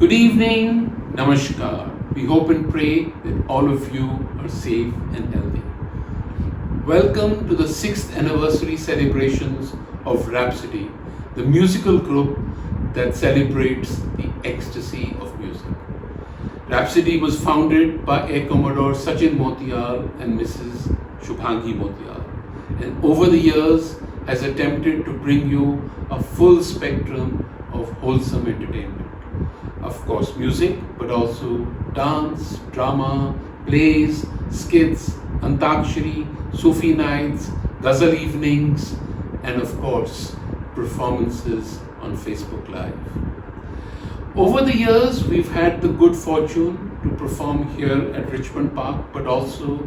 Good evening, Namaskar. We hope and pray that all of you are safe and healthy. Welcome to the 6th anniversary celebrations of Rhapsody, the musical group that celebrates the ecstasy of music. Rhapsody was founded by Air Commodore Sachin Motial and Mrs. Shubhangi Motial, and over the years has attempted to bring you a full spectrum of wholesome entertainment. Of course, music, but also dance, drama, plays, skits, antakshari, Sufi nights, ghazal evenings, and of course, performances on Facebook Live. Over the years, we've had the good fortune to perform here at Richmond Park, but also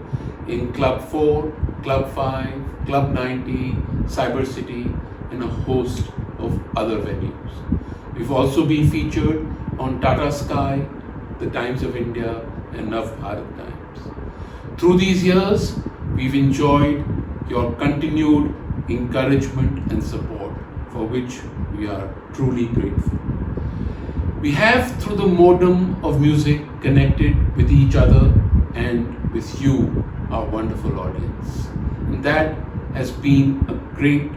in Club 4, Club 5, Club 90, Cyber City, and a host of other venues. We've also been featured on Tata Sky, The Times of India, and Nav Bharat Times. Through these years, we've enjoyed your continued encouragement and support, for which we are truly grateful. We have, through the modem of music, connected with each other and with you, our wonderful audience. And that has been a great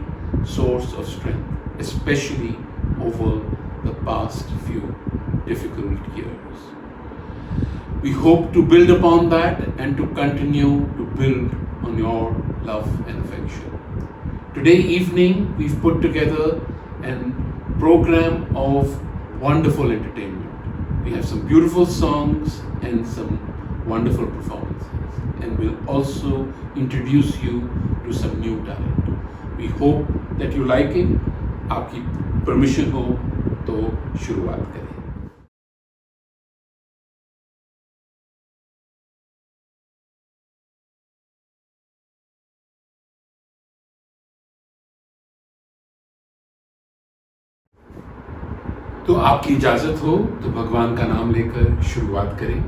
source of strength, especially over the past few difficult years. We hope to build upon that and to continue to build on your love and affection. Today evening, we've put together a program of wonderful entertainment. We have some beautiful songs and some wonderful performances, and we'll also introduce you to some new talent. We hope that you like it. आपकी permission हो तो शुरुआत करें. तो आपकी इजाजत हो तो भगवान का नाम लेकर शुरुआत करें.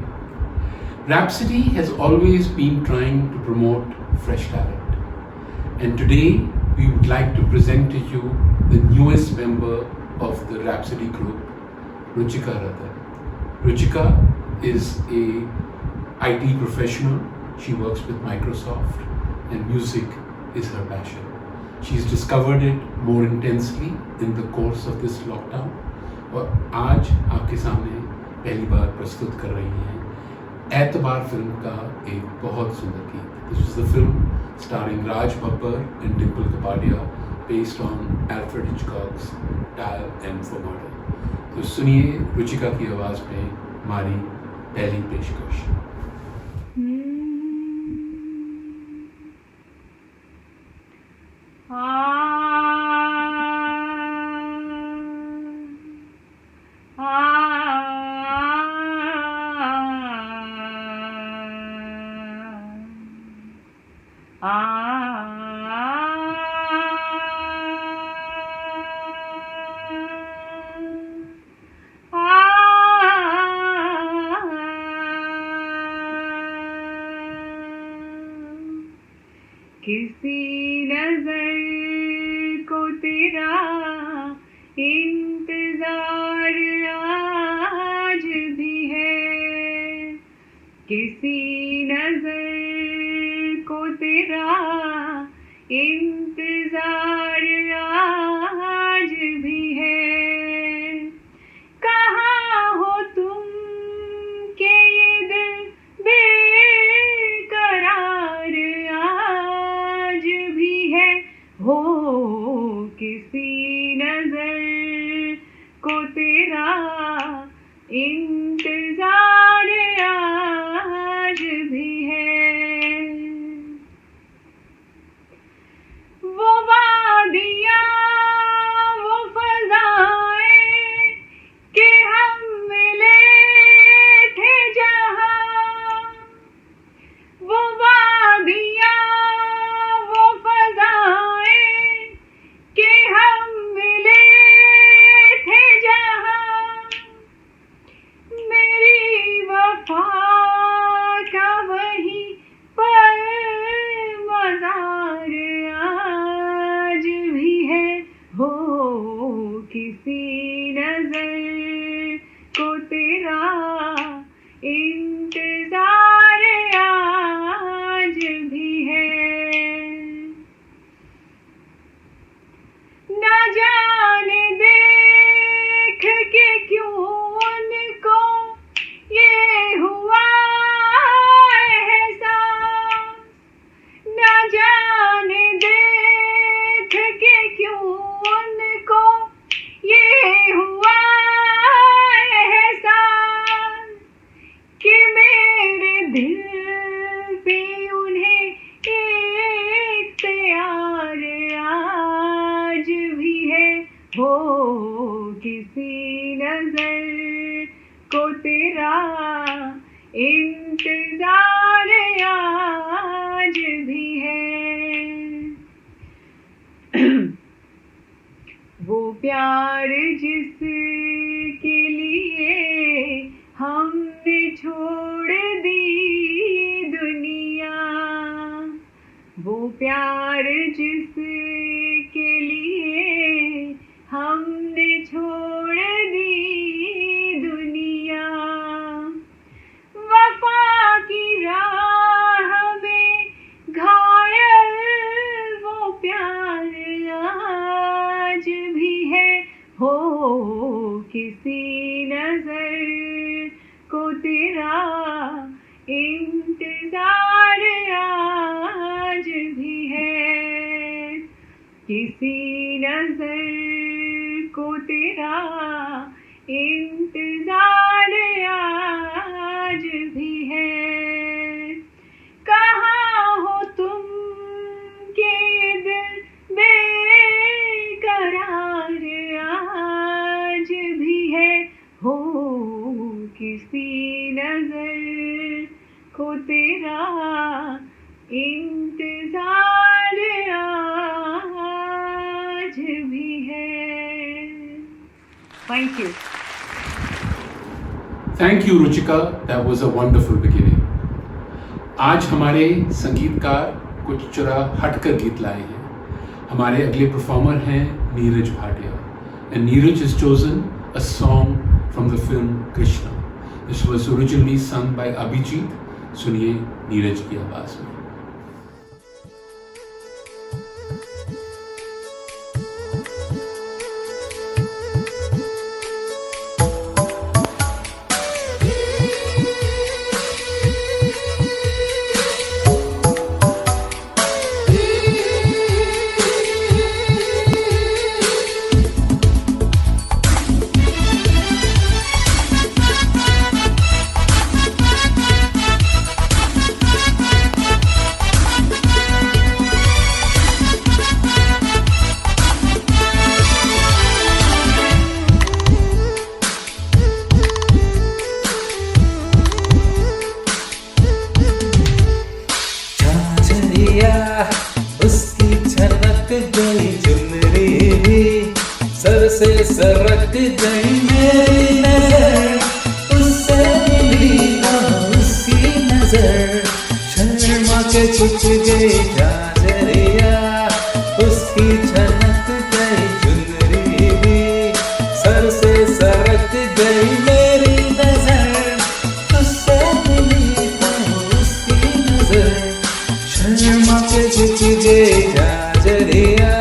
Rhapsody has always been trying to promote fresh talent, and today we would like to present to you the newest member of the Rhapsody group, Ruchika Radha. Ruchika is a IT professional. She works with Microsoft, and music is her passion. She's discovered it more intensely in the course of this lockdown. और आज आपके सामने पहली बार प्रस्तुत कर रही हैं एतबार फिल्म का एक बहुत सुंदर गीत. This is the film starring Raj Babbar and Dimple Kapadia, based on Alfred Hitchcock's Dial M for Murder. तो सुनिए रुचिका की आवाज़ में हमारी पहली पेशकश. किसी नजर को तेरा इंतजार आज भी है, किसी नजर को तेरा इंतजार आज भी है. कहाँ हो तुम के ये दिल बेकरार आज भी है. हो किसी नजर को तेरा इंतजार आज भी है. दिल पे उन्हें एक प्यार आज भी है हो किसी नजर को तेरा इंतजार आज भी है। वो प्यार जिसके लिए हमने छोड़ दी दुनिया, वो प्यार जिसके लिए हमने छोड़ दी दुनिया, वफा की राह में घायल वो प्यार आज भी है हो किसी नजर को तेरा इंतजार आज भी है, किसी नजर को तेरा इंतजार आज भी है। कहाँ हो तुम के दिल बेकरार आज भी है हो किसी नजर को तेरा इंतजार आज भी है। Thank you. Thank you, Ruchika. That was a wonderful beginning. आज हमारे संगीतकार कुछ चुरा हटकर गीत लाए हैं। हमारे अगले परफॉर्मर हैं Neeraj Bhatia, and Neeraj has chosen a song from the film Krishna. This was originally sung by Abhijit. सुनिए नीरज की आवाज में। उसकी छलक गई चुनरी भी, सर से सरक गई मेरी नजर, उससे मिली ना उसकी नजर, शर्मा के छुप गई झांझरिया, उसकी छलक गई चुनरी भी, सर से सरक गई मेरी नजर, उससे मिली ना उसकी नजर, शर्मा के झुक गई झांझरिया।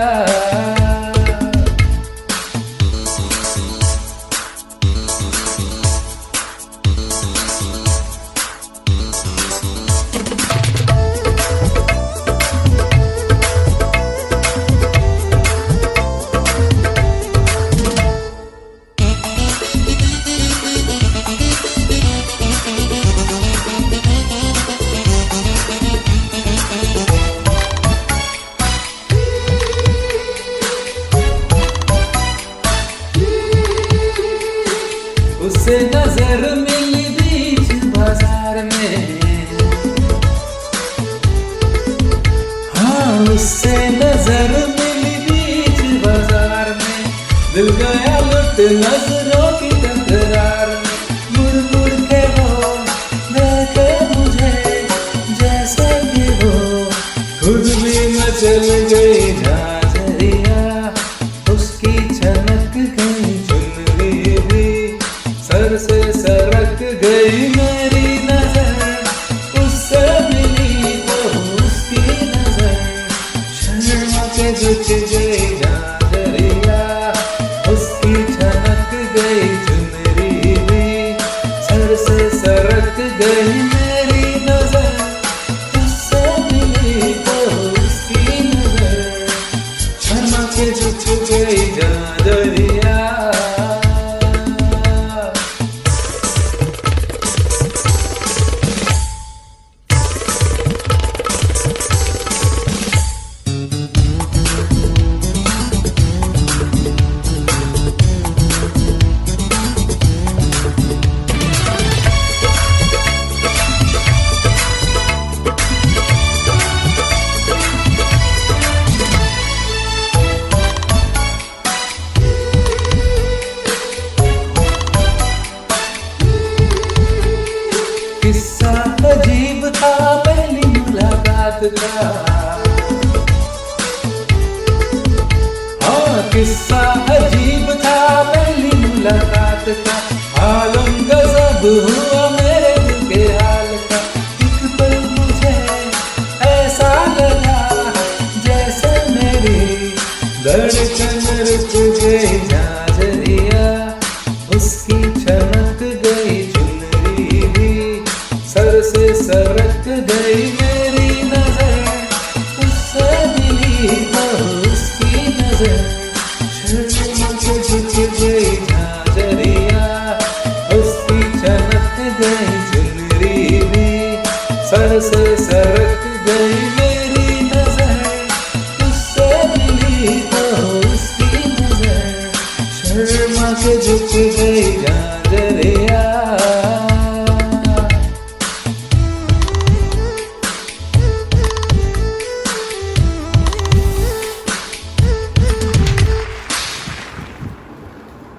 उससे नजर मिली बीच बाजार में, हाँ उससे नजर मिली बीच बाजार में, दिल गया लुट नजरों की तकरार में, मुड़ मुड़ के वो देखे मुझे जैसे कि वो खुद भी मचल गई झांझरिया, उसकी छलक गई चुनरी भी, सर से सरक गई मेरी नजर, उससे मिली तो उसकी नजर, शर्मा के झुक गई झांझरिया, उसकी छलक गई चुनरी भी, सर से सरक गई मेरी नजर, उससे मिली तो उसकी नजर, था पहली मुलाकात का। हाँ, किस्सा अजीब था पहली मुलाकात का। आलम गजब हुआ मेरे दिल के हाल का। एक पल मुझे ऐसा लगा जैसे मेरी धड़कन रुक गई, झांझरिया उसकी चमक गई, चुनरी भी सर से सरक गई। मेरी नजर उससे मिली तो उसकी नजर शर्मा के झुक गई, झांझरिया उसकी चमक गई, चुनरी भी सर से सरक गई। मेरी नजर उससे मिली तो उसकी नजर शर्मा के झुक गई, झांझरिया।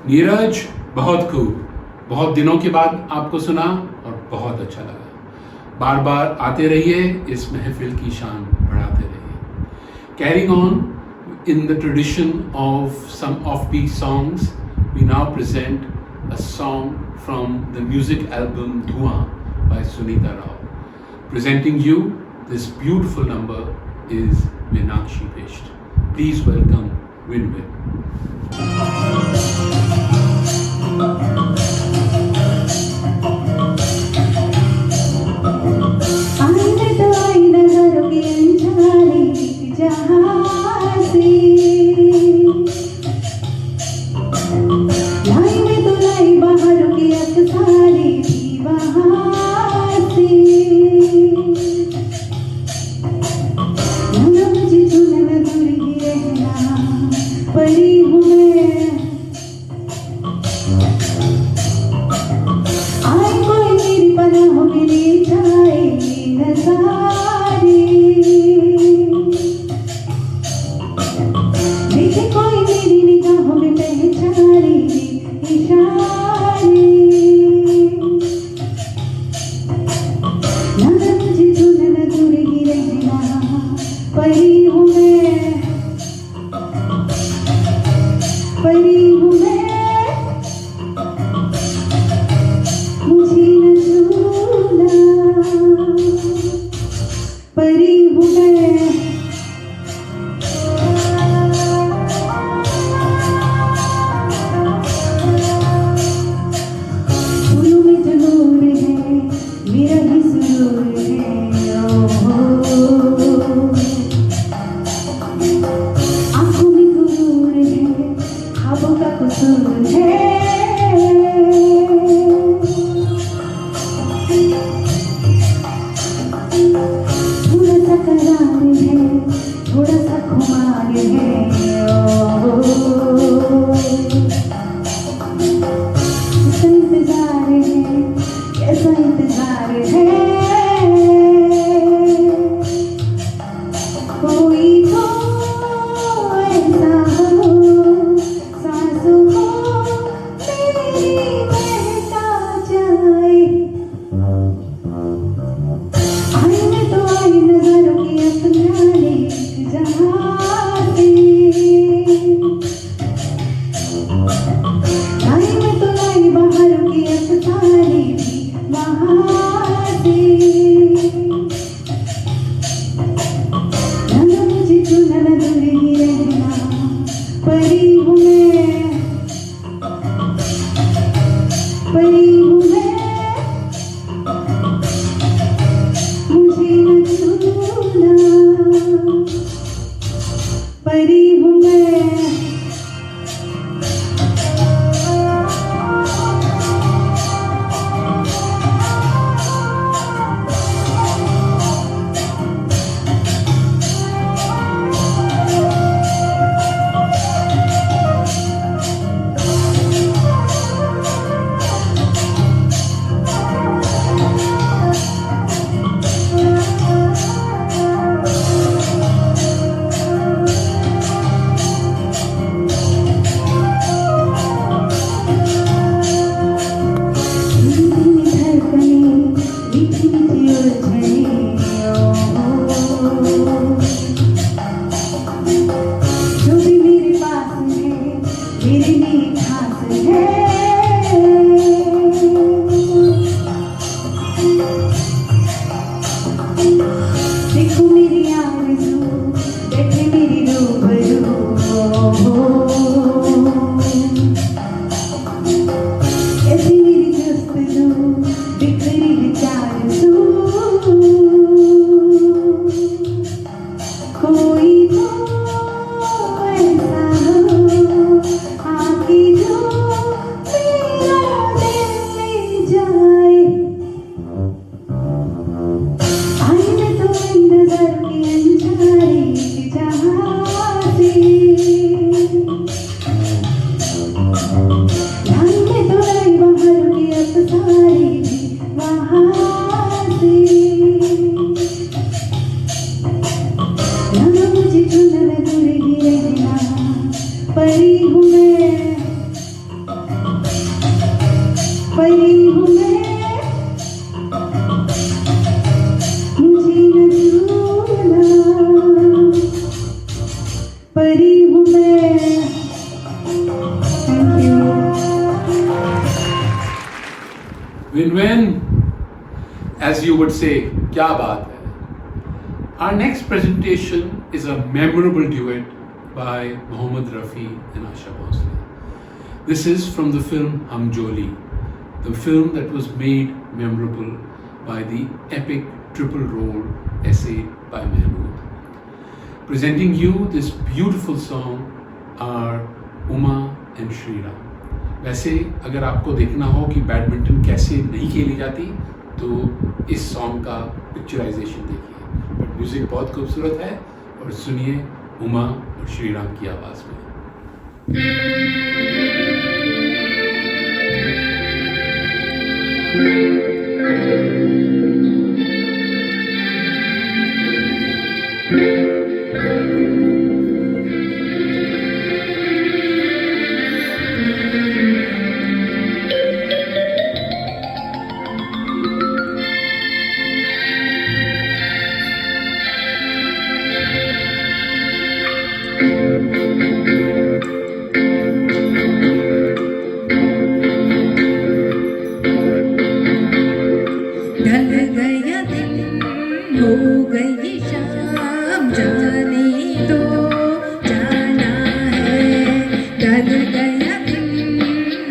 नीरज, बहुत खूब। बहुत दिनों के बाद आपको सुना और बहुत अच्छा लगा। बार बार आते रहिए, इस महफिल की शान बढ़ाते रहिए। Carrying on in the tradition of some offbeat songs, we now present a song from the music album Dhuan by Sunita Rao. Presenting you this beautiful number is Meenakshi Bisht. Please welcome Win-Win. आईने तो आई नजरों की अनजानी जहां से, लाई में तो लाई बाहरों की अफसाने थी वहां से। न मुझे चुन न दूर ही रहना पड़ी हूँ मैं। आए कोई मेरी पनाहों में ले जाए नजारे, देखे कोई मेरी निगाहों में पहचाने इशारे। न मुझे चुन न दूर ही रहना पड़ी हूँ मैं, पड़ी हूँ मैं। मुझे न छूना परी हूँ मैं। फूलों में जो नूर है मेरा ही सुरूर है। आँखों में गुरूर है, ख्वाबों का कसूर है। थोड़ा सा करार है, थोड़ा सा खुमार है। कैसा इंतजार है, कैसा इंतजार है। कोई तो ऐसा हो सांसों को मेरी बहका जाए। आई में तो आई नजरों की अफसाने जहां से, as you would say, kya baat hai. Our next presentation is a memorable duet by Mohammed Rafi and Asha Bhosle. This is from the film Hum Joli, the film that was made memorable by the epic triple role essayed by Mehmood. Presenting you this beautiful song are Uma and Shriram. वैसे अगर आपको देखना हो कि badminton कैसे नहीं खेली जाती तो इस सॉन्ग का पिक्चराइजेशन देखिए, बट म्यूज़िक बहुत खूबसूरत है और सुनिए उमा और श्रीराम की आवाज़ में. ढल गया दिन हो गई शाम जाने दो जाना है. ढल गया दिन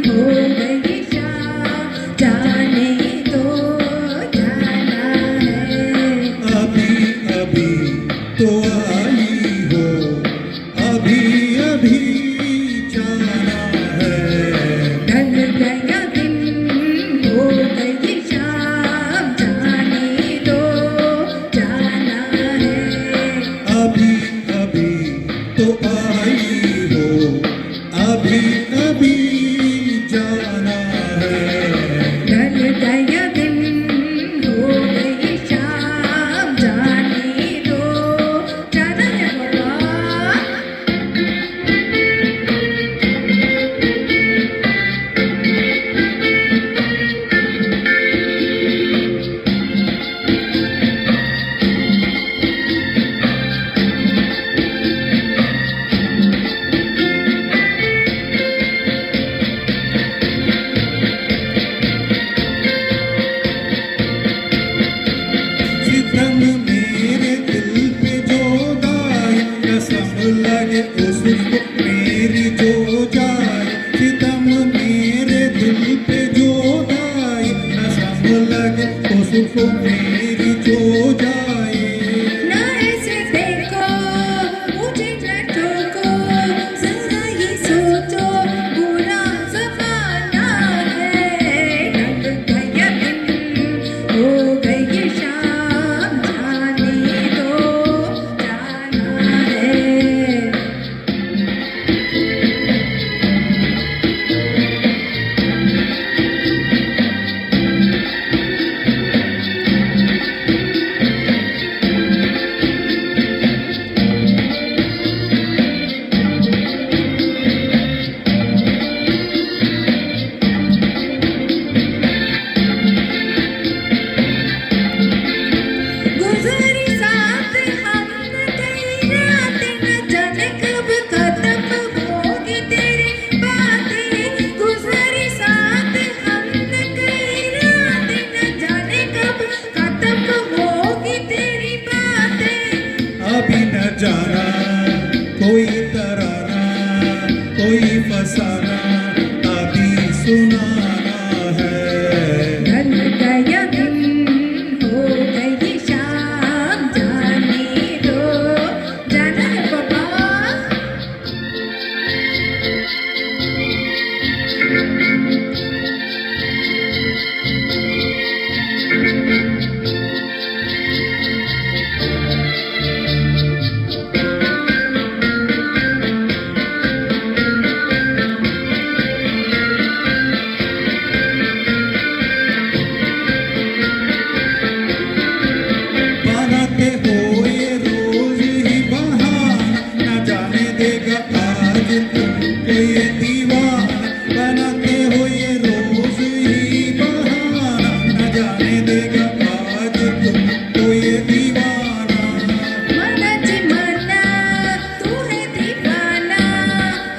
हो गई शाम जाने दो जाना है. अभी अभी तो आई हो, अभी अभी जाना है. ढल गया दिन हो गई शाम जाने दो जाना है. अभी अभी तो आई हो, अभी अभी जाना है. ढल गया दिन हो गई शाम जाने दो जाना है बाबा. सितम मेरे दिल पे जो गाए, कसम लगे उसको मेरी जो जाए. सितम मेरे दिल पे जो गाए, कसम लगे उसको मेरी जो जाए. ना ऐसे देखो मुझे न ठोको, जरा ये सोचो बुरा ज़माना है. ढल गया दिन हो गई शाम जाने दो जाना है. गुज़री साथ हमने कई रातें, न जाने कब खत्म होगी तेरी बातें. गुज़री साथ हमने कई रातें, न जाने कब खत्म होगी तेरी बातें. अभी न जाना कोई तराना, कोई फसाना, अभी सुनाना है. ढल गया दिन हो गई शाम जाने दो जाना है बाबा. बनाते हो ये रोज ही बहाना, न जाने देगा आज तुमको ये दीवाना. बनाते हो ये रोज ही बहाना, न जाने देगा आज तुमको ये दीवाना. मनज मना तू है दीवाना,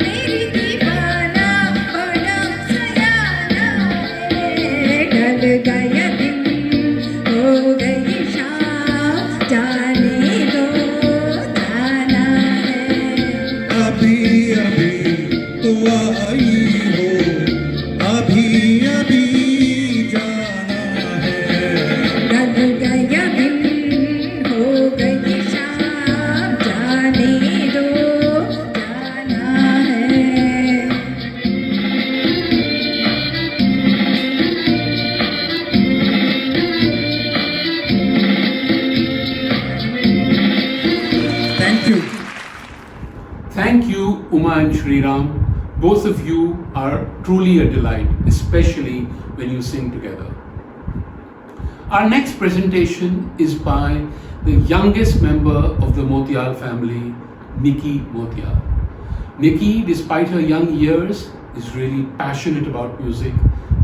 मेरी दीवाना बड़ा सयाना है. ढल गया दिन हो Uma and Shriram, both of you are truly a delight, especially when you sing together. Our next presentation is by the youngest member of the Motial family, Nikki Motial. Nikki, despite her young years, is really passionate about music,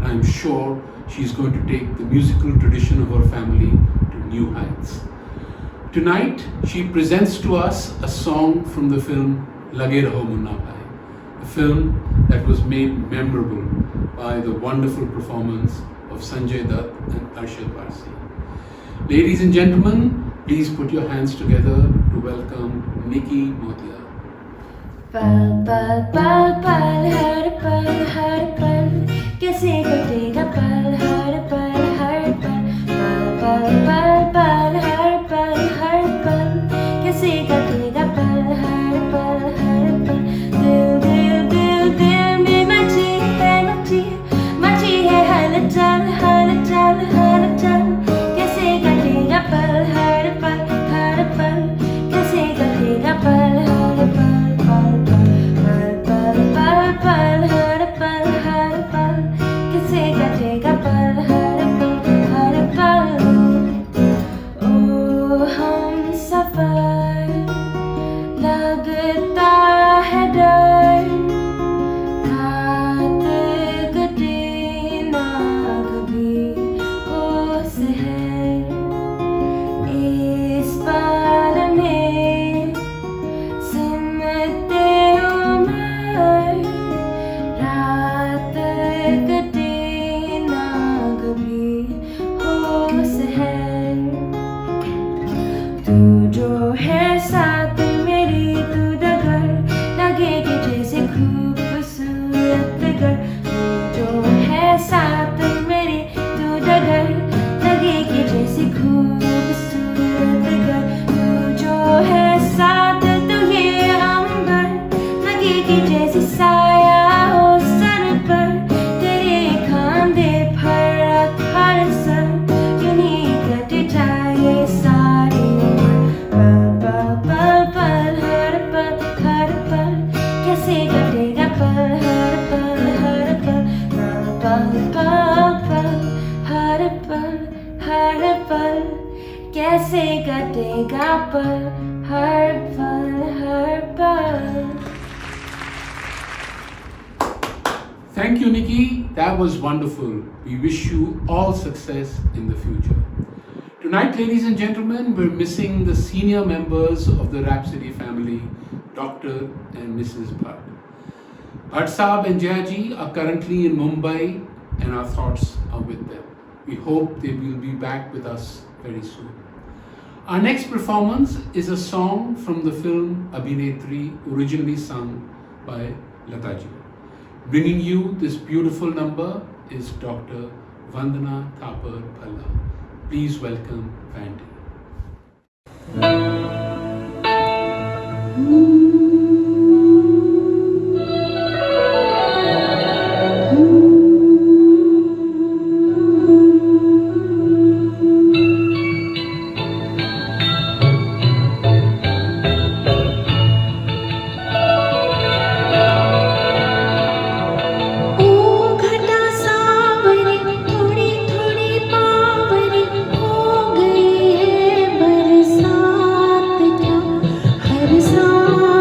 and I'm sure she's going to take the musical tradition of her family to new heights. Tonight, she presents to us a song from the film Lage Raho Munna Bhai, a film that was made memorable by the wonderful performance of Sanjay Dutt and Arshad Varsi. Ladies and gentlemen, please put your hands together to welcome Nikki Motial. पल पल पल पल हर पल कैसे कटेगा पल हर पल पल पल पल हर पल कैसे कटेगा पल हर पल दिल दिल दिल दिल में मची है हलचल कैसे कटेगा पल हर पल कैसे कटेगा पल हर पल पल हर पल कैसे कटेगा पल हर पल ओ हम सफर लगता है डर रात कटे ना कभी होश है इस पल में सिमटे उम्र रात कटे ना कभी होश है तू जो है साथ मेरी तू डगर लगेगी जैसे खूबसूरत गर तू जो है साथ मेरी तू डगर लगेगी जैसे खूबसूरत गर तू जो है साथ तू ये अंबर लगेगी जैसे साया हो सर पर तेरे खांधे पर हर सर यूं ही कट जाए सारी उम्र पल पल हर पल कैसे कटेगा पल हर पल हर पल कैसे कटेगा पल हर पल Thank you, Nikki. That was wonderful. We wish you all success in the future. Tonight, ladies and gentlemen, we're missing the senior members of the Rhapsody family, Dr. and Mrs. Bhatt. Bhatt Saab and Jayaji are currently in Mumbai, and our thoughts are with them. We hope they will be back with us very soon. Our next performance is a song from the film Abhinetri, originally sung by Lata ji. Bringing you this beautiful number is Dr. Vandana Thapar Phalla. Please welcome Vandy. ओ घटा सावरी थोड़ी थोड़ी पावरी हो गई है बरसात क्या हर साल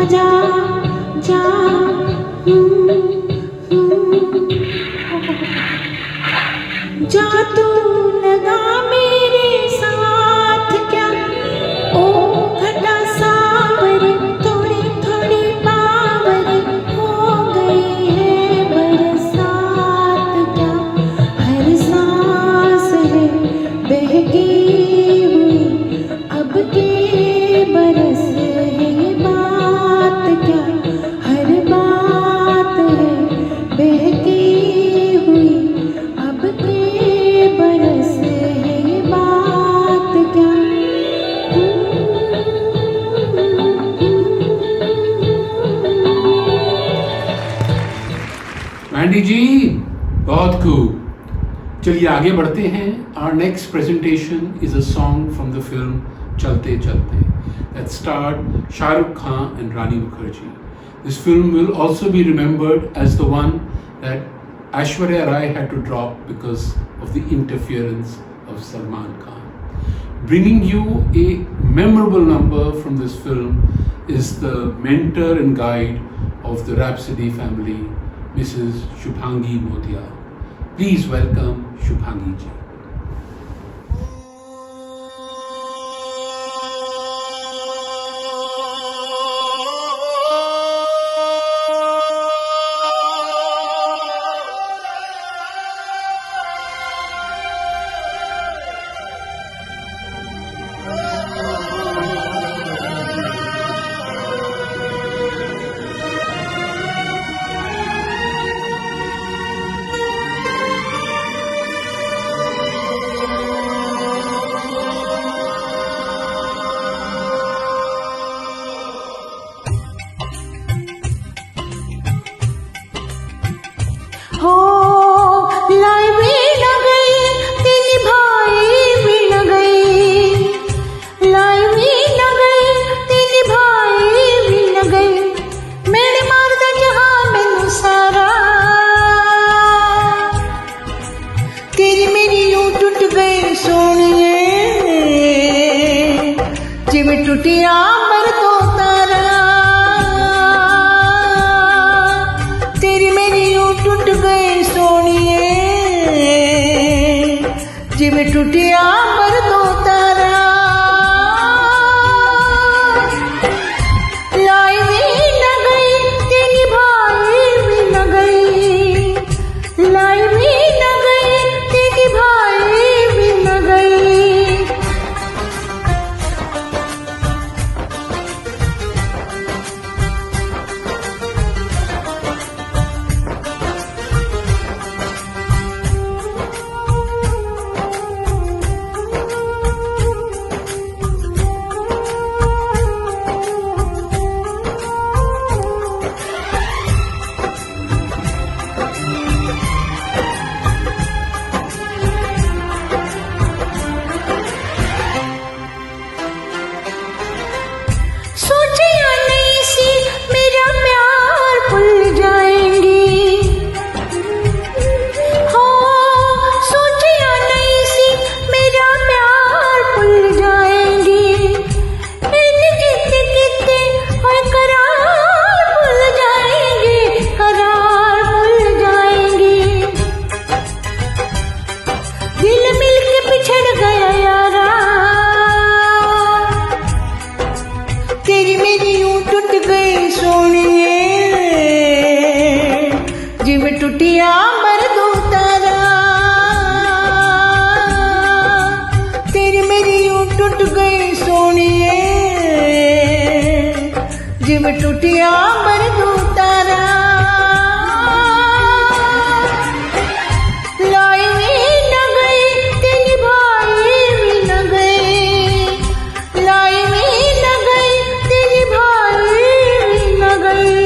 जा जा जा तू लगा मेरे साथ क्या ओ घटा सावर थोड़ी थोड़ी बावर हो गई है बरसात क्या हर सांस है बहकी हुई अब के बरस है ये बात क्या हर बात है बहकी हुई अब के बरस है ये बात क्या मैंडी जी बहुत खूब. चलिए आगे बढ़ते हैं. Our next presentation is a song from the film Chalte Chalte that starred Shah Rukh Khan and Rani Mukherjee. This film will also be remembered as the one that Aishwarya Rai had to drop because of the interference of Salman Khan. Bringing you a memorable number from this film is the mentor and guide of the Rhapsody family, Mrs. Shubhangi Motia. Please welcome Shubhangi ji. हो लाई भी न गई तेरी भाई भी न गई लाई भी न गई तेरी भाई भी न गई मेरे मर्द जहां मैनू सारा तेरी मेरी यूं टूट गई सोनिए जिवें टुटिया मर तो तारा तेरी मेरी यूं टूट गई सोनिए जिवें टुटिया मर दो तारा लाई भी न गई तेरी भाई भी न गई लाई भी न गई तेरी भाई भी न गई सोचिया नहीं सी मेरा प्यार भूल जाएंगी हो सोचिया नहीं सी मेरा प्यार भूल जाएंगी कितने कितने और करार भूल जाएंगी करार भूल जाएंगी दिल मिल के पिछड़ गया यारा तेरी मेरी यूं टूट गई सोनिए जिवें टुटिया मर दो तारा तेरी मेरी यूं टूट गई सोनिए जिवें टुटिया मर दो तारा लाई भी न गई तेरी भाई भी न गई लाई भी न गई तेरी भाई भी न गई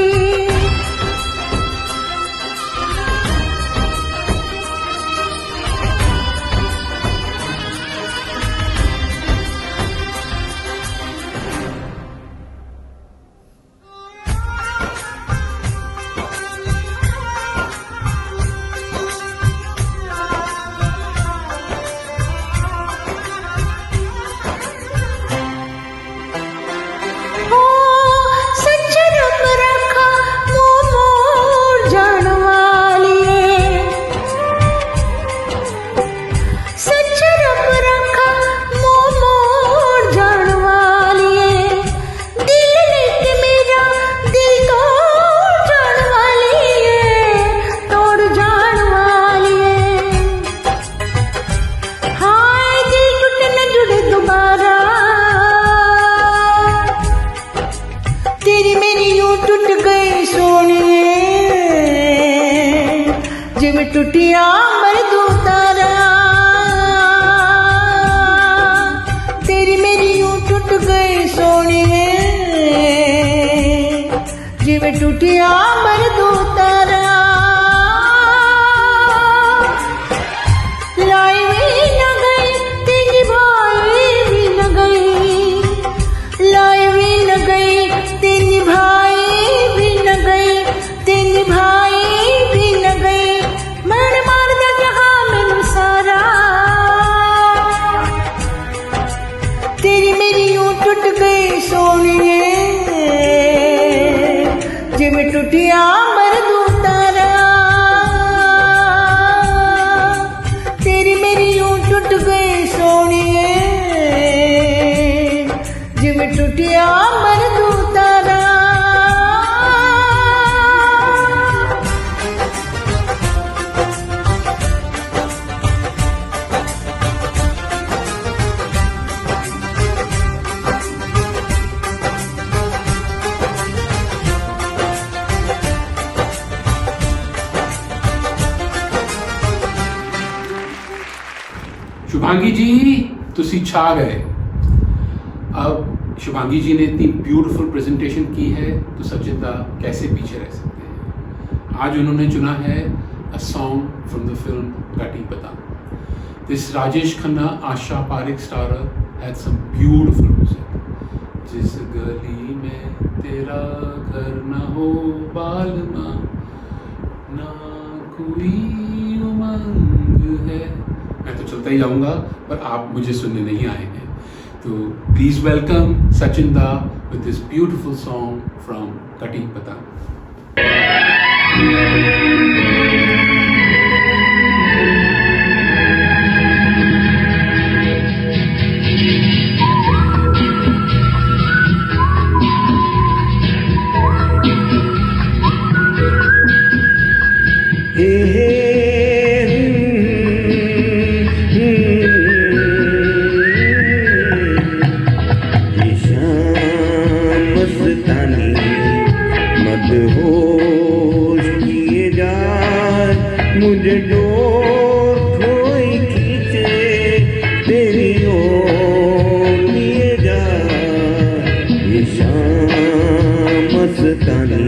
तेरी मेरी यूं टूट गई सोनिए जिवें टुटिया मरदू तारा तेरी मेरी यूं टूट गई सोनिए जिवें टुटिया मरदू तारा लाई भी न गई ते निभाई भी न गई लाई भी न गई ते निभाई भी न गई ते निभाई भी न गई मरण मार दा जहां मैनू सारा तेरी मेरी यूं टूट गई सोनिए जिवें टुटिया मरदू तारा तेरी मेरी यूं टूट गई सोनिए जिवें टुटिया मरदू तारा शुभांगी जी तुसी छा गए। अब शुभांगी जी ने इतनी ब्यूटीफुल प्रेजेंटेशन की है तो सचिंदा कैसे पीछे रह सकते हैं। आज उन्होंने चुना है a song from the film Kati Patang. This Rajesh Khanna Asha Parekh starrer had some beautiful music. जिस गली में तेरा घर न हो बालमा ना कोई उमंग है। मैं तो चलता ही जाऊंगा पर आप मुझे सुनने नहीं आए हैं, तो please welcome Sachinda with this beautiful song from Kati Patang. मुझे डोर कोई खींचे तेरी ओर लिए जा ये शाम मस्तानी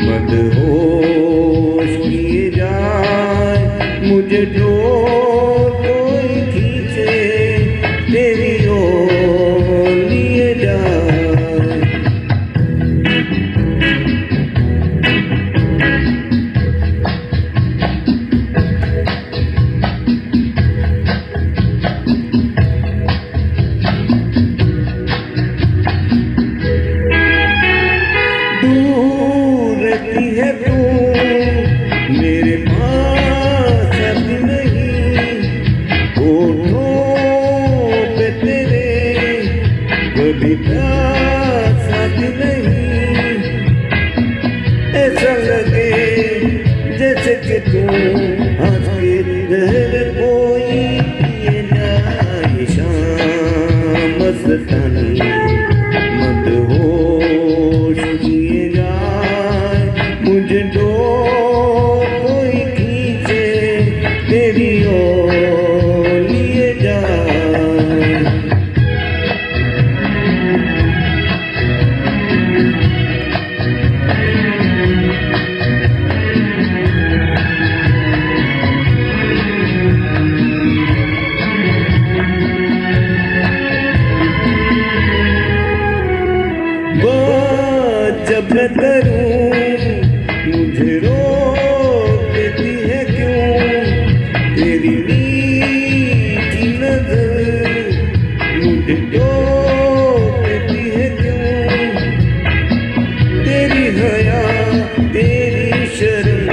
मदहोश किए जाए मुझे डोर कोई खींचे तेरी ओर लिए जाए। मेरे पास अब नहीं होठों पे तेरे कभी प्यास अब नहीं ऐसा लगे जैसे कि तू हंस के रह कोई ये ना ये शाम मस्तानी मदहोश किए जाए मुझे डोर कोई खींचे तेरी ओर लिए जाए। बात जब मैं करूं मुझे रोक देती है क्यों तेरी मीठी नजर मुझे टोक देती है क्यों तेरी हया तेरी शर्म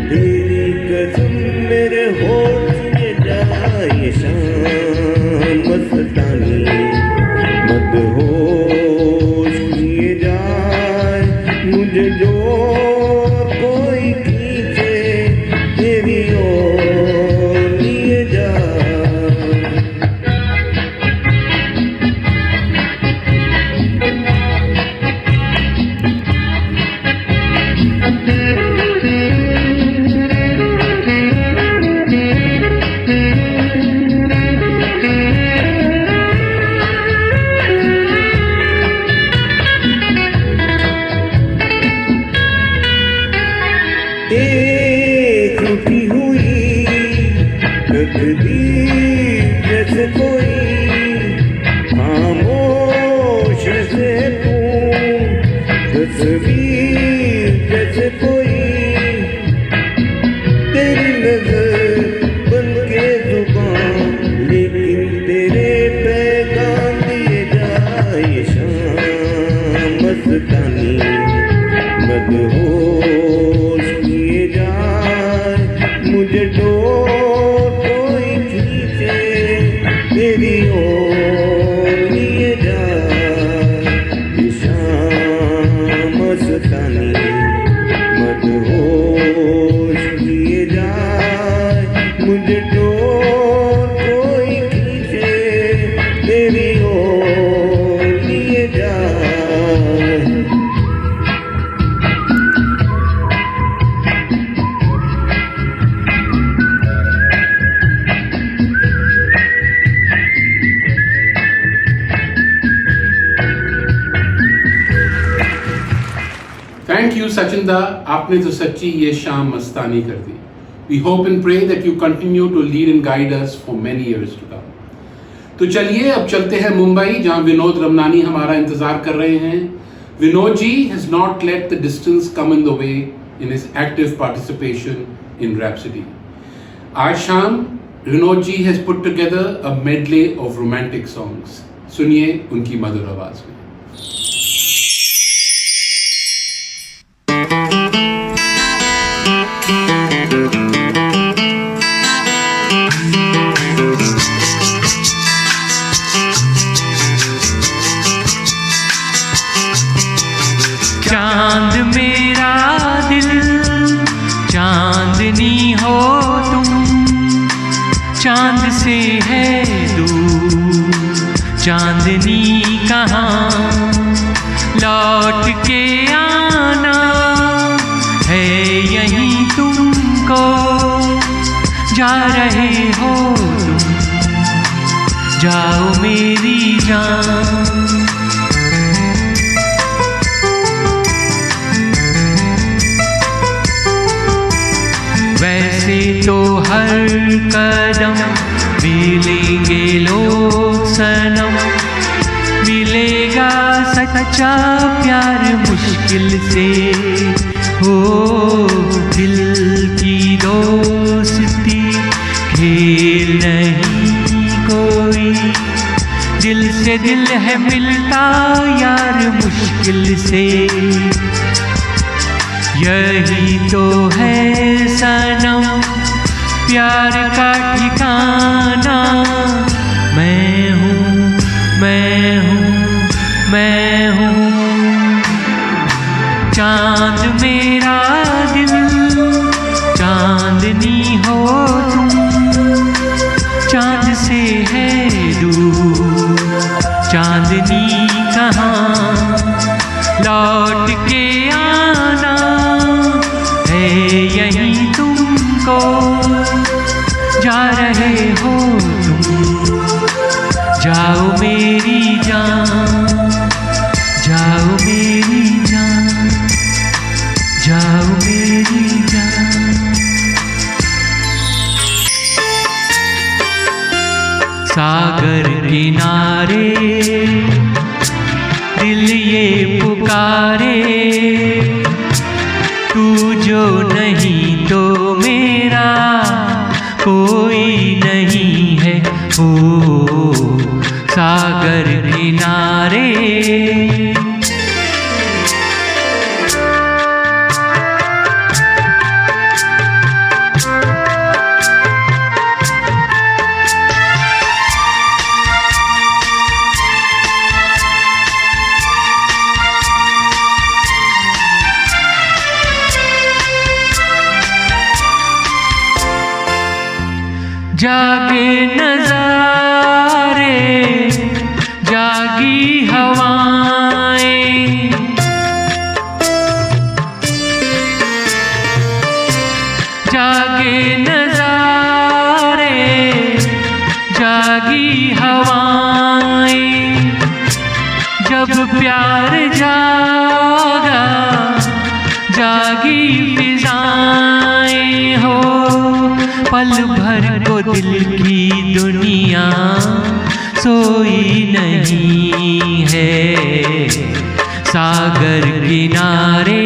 तेरी कसम मेरे होठ में जाए शाम मस्तानी मदहोश किए जाए मुझे जो कोई खींचे तेरी ओर लिए जाए। लिखी हुई तकदीर जैसे कोई खामोश से तू तस्वीर जैसे कोई तेरी नजर बन के जुबान लेकिन तेरे पैगाम दिए जाए शाम मस्तानी मदहोश किए जाए मुझे कोई खींचे तेरी ओर लिए जाए शाम मस्तानी मदहोश किए जाए मुझे कोई खींचे तेरी ओर लिए जाए Thank you, Sachinda. आपने तो सच्ची ये शाम मस्तानी कर दी. We hope and pray that you continue to lead and guide us for many years to come. तो चलिए अब चलते हैं मुंबई, जहां विनोद रमनानी हमारा इंतजार कर रहे हैं. Vinod ji has not let the distance come in the way in his active participation in Rhapsody. आज शाम Vinod ji has put together a medley of romantic songs. सुनिए उनकी मधुर आवाज में. चांद मेरा दिल चांदनी हो तुम, चांद से है दूर चांदनी कहाँ, लौट के आना है यहीं तुमको, जा रहे हो तुम जाओ मेरी जान। वैसे तो हर कदम मिलेंगे लोग सनम, मिलेगा सच्चा प्यार मुश्किल से, हो दिल की दोस्ती खेल नहीं कोई, दिल से दिल है मिलता यार मुश्किल से, यही तो है सनम प्यार का ठिकाना। मैं हूँ मैं हूँ मैं हूँ चांद मेरा दिल चांदनी हो तुम, चांद से है दूर चांदनी कहाँ, लौट के आना है यहीं तुमको, जा रहे हो तुम जाओ मेरी जान, जाओ मेरी जान, जाओ मेरी जान। सागर किनारे दिल ये पुकारे, तू जो नहीं तो मेरा कोई नहीं है, ओ सागर किनारे। जागे नज़ारे जागी हवाएं, जागे नज़ारे जागी हवाएं, जब प्यार जागा जागी फिजाएं, हो दिल की दुनिया सोई नहीं है। सागर किनारे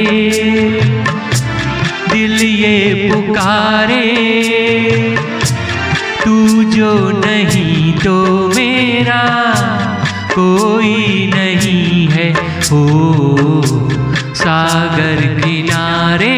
दिल ये पुकारे, तू जो नहीं तो मेरा कोई नहीं है। हो सागर किनारे।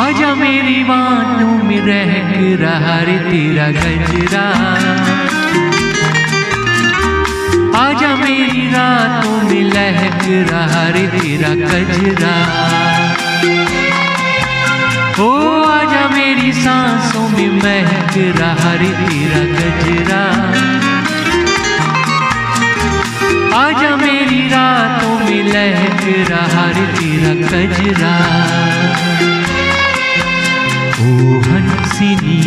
आजा मेरी बातों में रह रहा रे तेरा गजरा, आजा मेरी रातों में लहक रहा रे तेरा गजरा। ओ आजा मेरी सांसों में महक रहा रे तेरा गजरा, आजा मेरी रातों में लहक रहा रे तेरा गजरा। ओ हंसिनी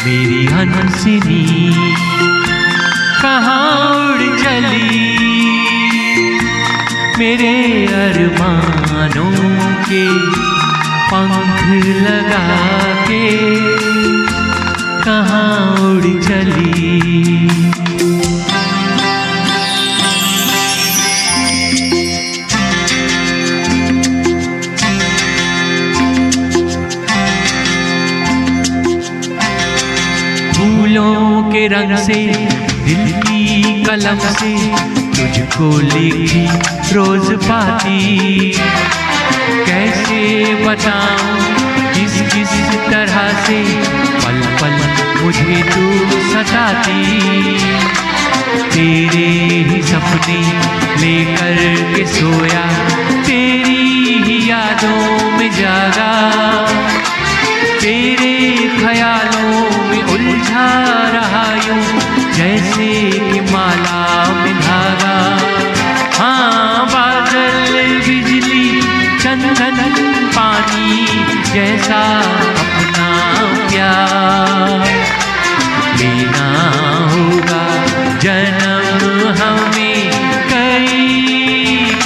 मेरी हंसिनी कहाँ उड़ चली, मेरे अरमानों के पंख लगा के कहाँ उड़ चली। फूलों के रंग से दिल की कलम से तुझको लिखी रोज पाती, कैसे बताऊं किस किस तरह से पल पल मुझे तू सताती। तेरे ही सपने लेकर के सोया, तेरी ही यादों में जागा, तेरे ख्यालों में उलझा रहा यूं जैसे कि माला में धागा। हाँ बादल बिजली चंदन पानी जैसा अपना प्यार लेना होगा जन्म हमें कई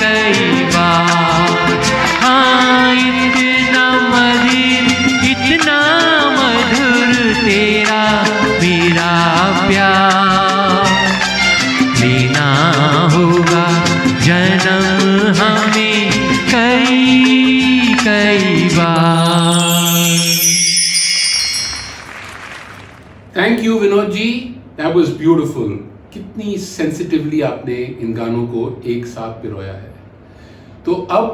कई बार। हाँ इतना मधुर तेरा मेरा प्यार लेना होगा जन्म हमें कई कई बार। Thank you Vinod ji, that was beautiful. कितनी सेंसिटिवली आपने इन गानों को एक साथ पिरोया है। तो अब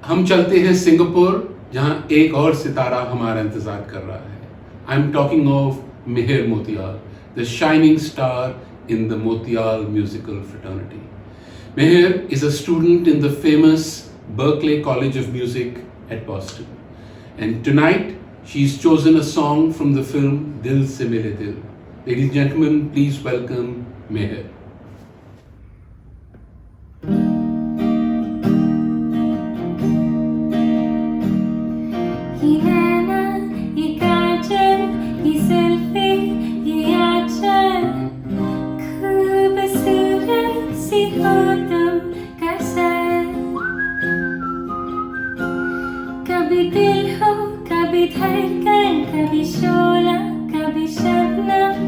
हम चलते हैं सिंगापुर, जहां एक और सितारा हमारा इंतजार कर रहा है। I am talking of Mihir Motiyal, the shining star in the Motial musical fraternity. Meher is a student in the famous Berklee College of Music at Boston. And tonight, she's chosen a song from the film Dil Se Mile Dil. Ladies and gentlemen, please welcome Meher. कभी दिल हो कभी धड़कन, कभी शोला कभी शबनम,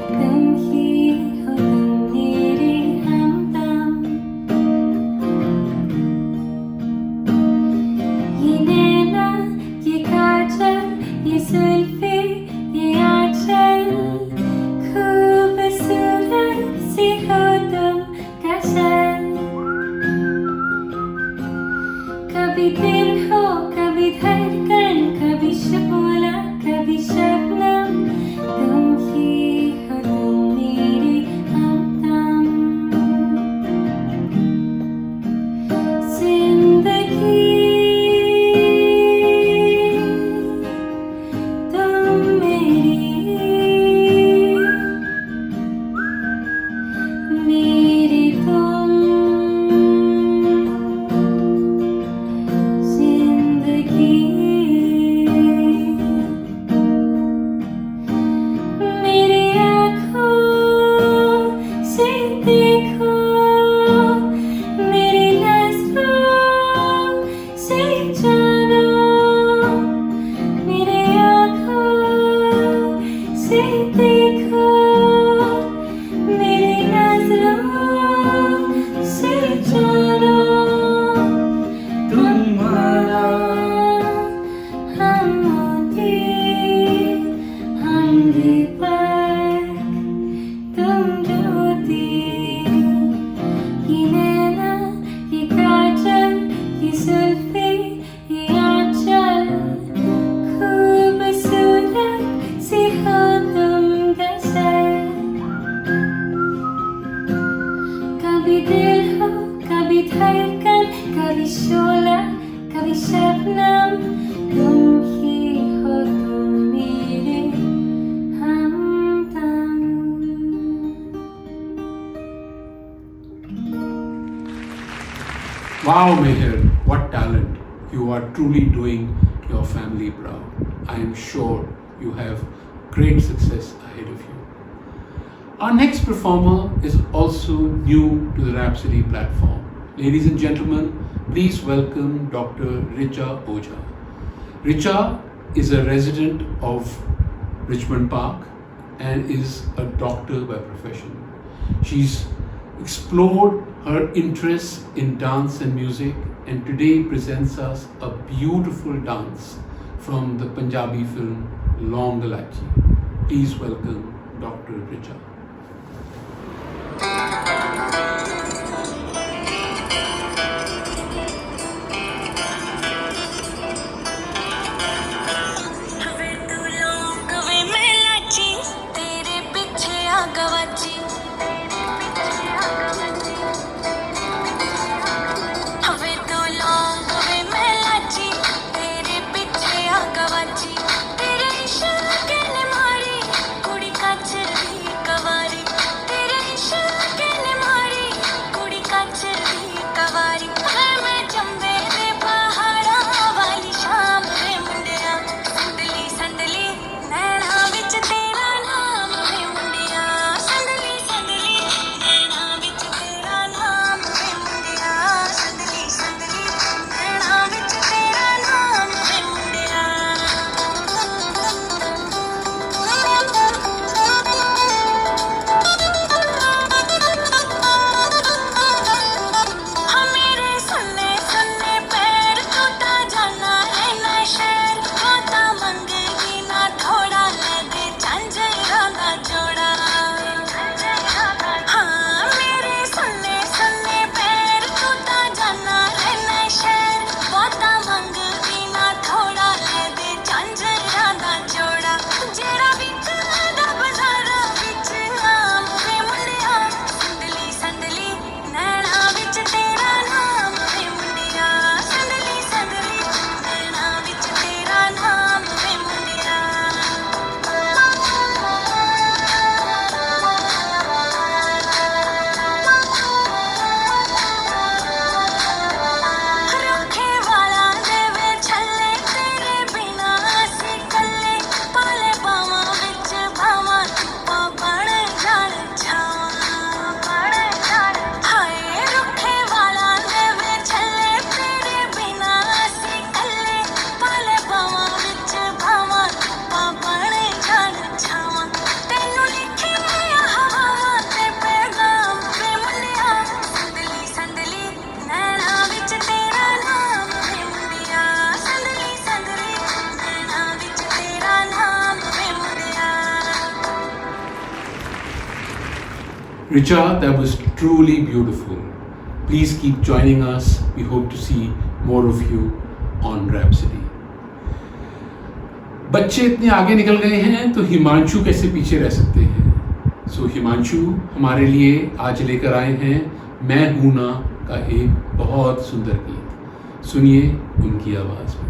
तुम ही हो तुम मेरे हमदम। ये नैना ये काजल ये जुल्फे ये आंचल, खूबसूरत सी हो तुम गजल। कभी दिल हो कभी धड़कन, कभी शोला कभी शबनम, तुम ही हो तुम मेरे हमदम। जिंदगी तुम कभी शोला कभी शबनम तुम ही हो तुम मेरे हमदम. Wow, Meher, what talent. You are truly doing your family proud. I am sure you have great success ahead of you. Our next performer is also new to the Rhapsody platform. Ladies and gentlemen, please welcome Dr. Richa Ojha. Richa is a resident of Richmond Park and is a doctor by profession. She's explored her interests in dance and music and today presents us a beautiful dance from the Punjabi film Long Galachi. Please welcome Dr. Richa. वे तू लौंग वे मैं लाची तेरे पीछे आ गवाची वे तू लौंग वे मैं लाची तेरे पीछे आ गवाची तेरे इश्क ने मारी कुड़ी काचरी कवारी तेरे इश्क ने मारी कुड़ी काचरी कवारी मैं चंबे दे पहाड़ा वाली शाम वे मुंडिया संदली संदली नैना विच तेरा नाम वे मुंडिया संदली संदली नैना विच तेरा नाम वे मुंडिया संदली संदली नैना विच तेरा नाम वे मुंडिया मेरे सुन्ने सुन्ने पैर टूटा जाना है ना शहर होता मंगेगी ना थोड़ा ले दे झंझरा ना जोड़ा हाँ मेरे सुन्ने सुन्ने पैर टूटा जाना है ना शहर होता मंगेगी ना थोड़ा ले दे झंझरा ना जोड़ा जेड़ा विच दा बाजारा विच नाम वे मुंडिया संदली संदली नैना विच तेरा नाम वे मुंडिया संदली संदली नैना विच तेरा नाम वे मुंडिया रखे वाला देवे छल्ले तेरे बिना असी कल्ले पाले बावां विच भावां धुप्पां बण जाण छावां हाय रखे वाला देवे छल्ले तेरे बिना असी कल्ले पाले बावां विच भावां धुप्पां बण जाण छावां तैनूं लिखे मैं हवावां ते पैगाम वे मुंडिया संदली संदली नैना विच तेरा नाम वे मुंडिया संदली संदली नैना विच तेरा नाम वे मुंडिया Richa, that was truly beautiful. Please keep joining us. We hope to see more of you on Rhapsody. बच्चे इतने आगे निकल गए हैं तो हिमांशु कैसे पीछे रह सकते हैं. सो हिमांशु हमारे लिए आज लेकर आए हैं मैं हूं ना का एक बहुत सुंदर गीत. सुनिए उनकी आवाज में.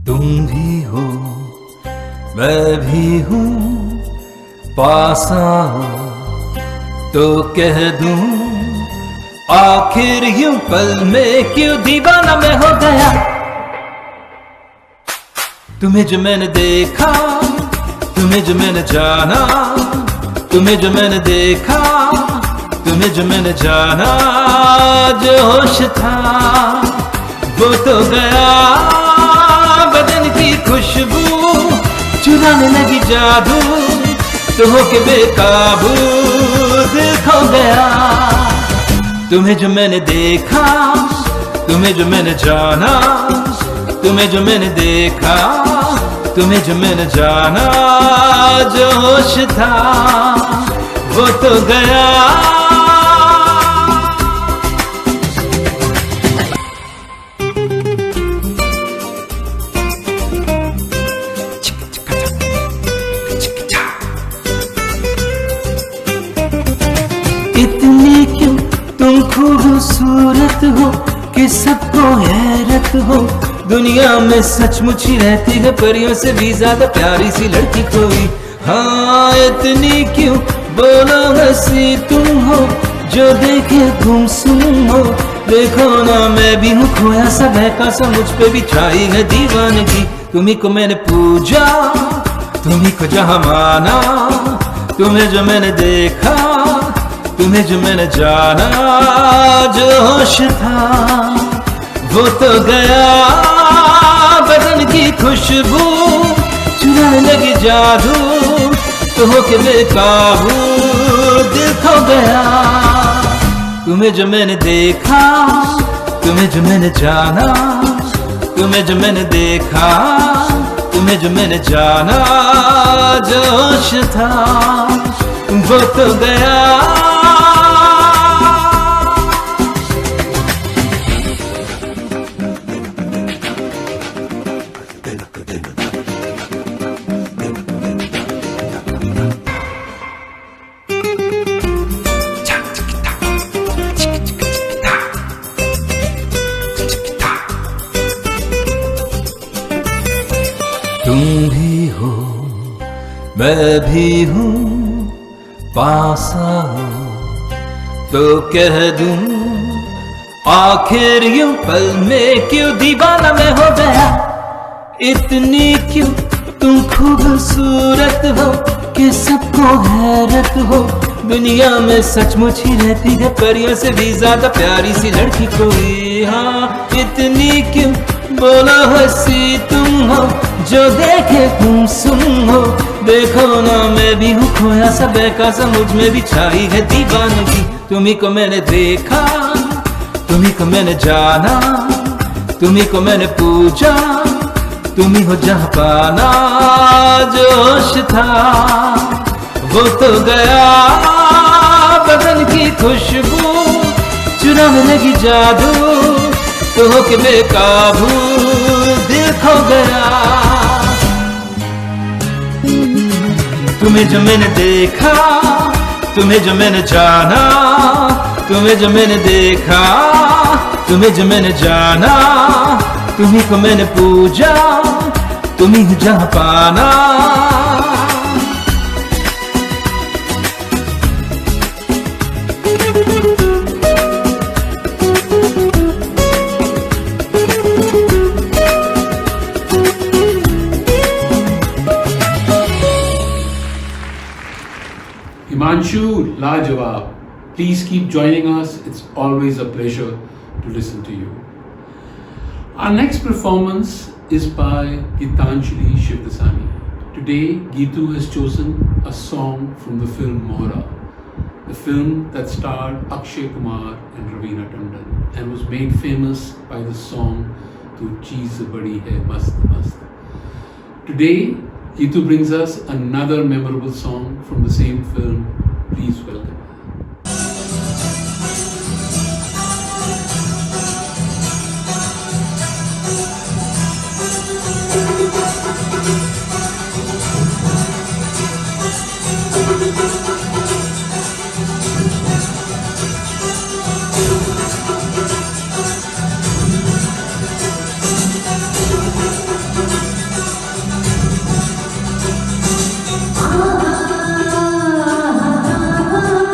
तुम भी हो मैं भी हूँ पास आओ तो कह दूं आखिर यूं पल में क्यों दीवाना मैं हो गया. तुम्हें जो मैंने देखा तुम्हें जो मैंने जाना तुम्हें जो मैंने देखा तुम्हें जो मैंने जाना जो होश था वो तो गया. बदन की खुशबू चुराने लगी जादू तो होके बेकाबू दिल खो गया. तुम्हें जो मैंने देखा, तुम्हें जो मैंने जाना, तुम्हें जो मैंने देखा, तुम्हें जो मैंने जाना, जो होश था वो तो गया। इतनी क्यों तुम खूबसूरत हो कि सबको हैरत हो। दुनिया में सचमुच ही रहती है परियों से भी ज्यादा प्यारी सी लड़की कोई। हाँ इतनी क्यों बोलो हंसी तुम हो, जो देखे गुमसुम हो। देखो ना मैं भी हूँ खोया सा बहका सा, मुझ पे भी छाई है दीवानगी। तुम्ही को मैंने पूजा, तुम्ही को जहाँ माना, तुम्हें जो मैंने देखा, तुम्हें जो मैंने जाना, जो होश था वो तो गया। बदन की खुशबू चुराने लगी जादू, तो होके बेकाबू दिल खो गया। तुम्हें जो मैंने देखा, तुम्हें जो मैंने जाना, तुम्हें जो मैंने देखा, तुम्हें जो मैंने जाना, जो होश था वो तो गया। तुम भी हो मैं भी हूँ, पास आओ तो कह दूं, आखिर यूं पल में क्यों दीवाना मैं हो गया। इतनी क्यों तुम खूबसूरत हो कि सबको हैरत हो। दुनिया में सचमुच ही रहती है परियों से भी ज्यादा प्यारी सी लड़की कोई। हाँ इतनी क्यों बोलो हंसी तुम हो, जो देखे तुम सुन हो। देखो ना मैं भी हूँ खोया सा बहका सा, मुझ में भी छाई है दीवानगी। तुम्ही को मैंने देखा, तुम्ही को मैंने जाना, तुम्ही को मैंने पूजा, तुम्ही हो जहाँ पाना, जो होश था वो तो गया। बदन की खुशबू चुराने लगी जादू, तो होके बेकाबू दिल खो गया। तुम्हें जो मैंने देखा, तुम्हें जो मैंने जाना, तुम्हें जो मैंने देखा, तुम्हें जो मैंने जाना, तुम्ही को मैंने पूजा, तुम्ही हो जहाँ पाना। Himanshu Lajawab, please keep joining us. It's always a pleasure to listen to you. Our next performance is by Gitanjali Shivdasani. Today, Gitu has chosen a song from the film Mohra, the film that starred Akshay Kumar and Raveena Tandon and was made famous by the song Tu Cheez Badi Hai Mast Mast. Today, Gitu brings us another memorable song from the same film. Please welcome. ah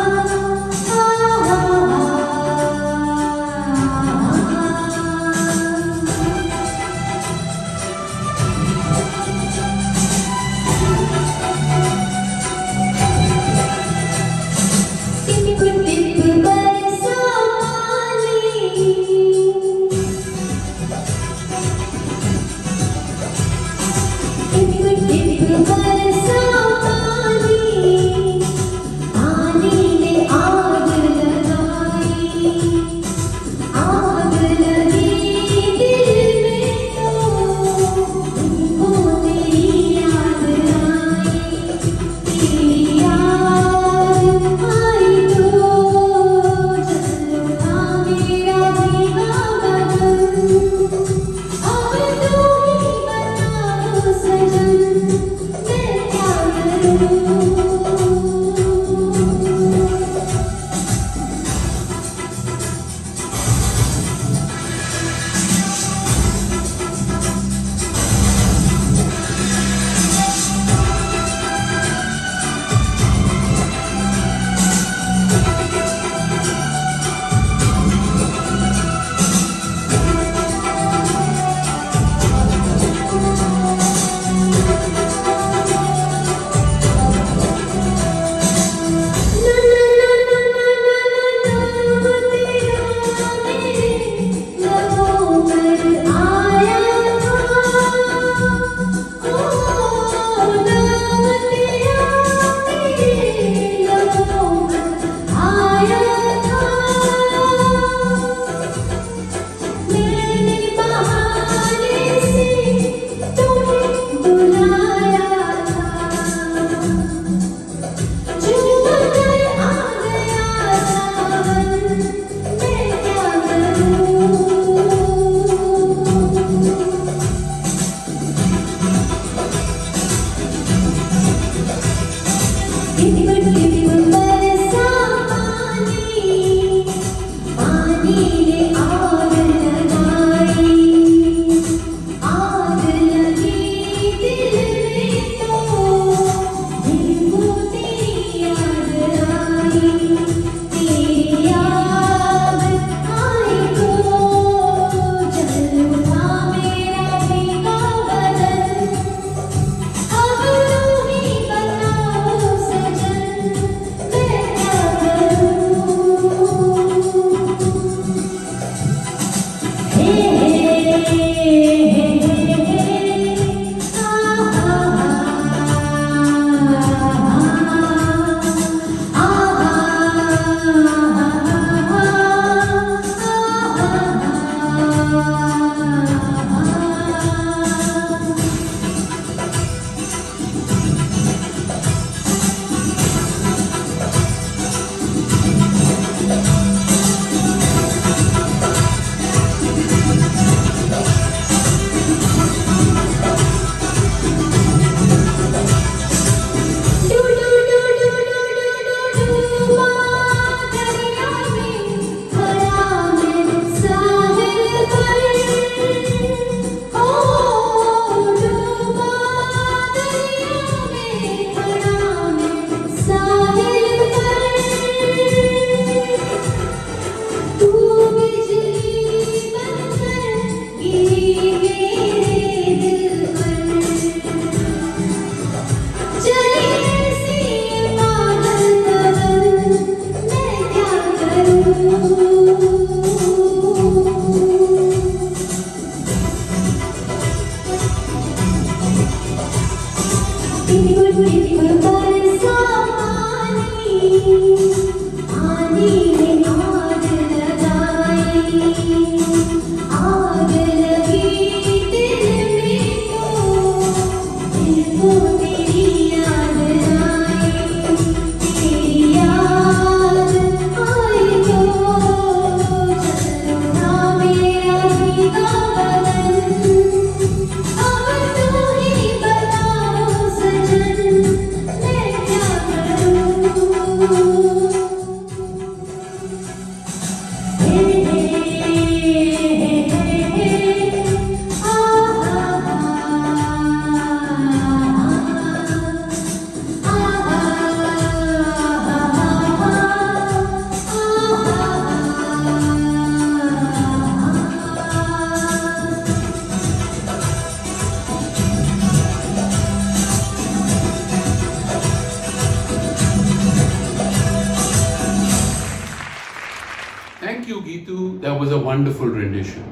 That was a wonderful rendition.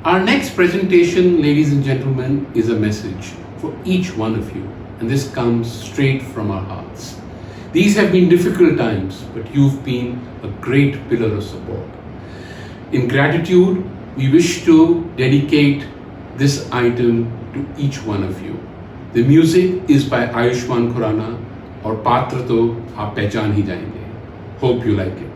Our next presentation, ladies and gentlemen, is a message for each one of you, and this comes straight from our hearts. These have been difficult times, but you've been a great pillar of support. In gratitude, we wish to dedicate this item to each one of you. The music is by Ayushman Khurana और पात्र तो आप पहचान ही जाएंगे. Hope you like it.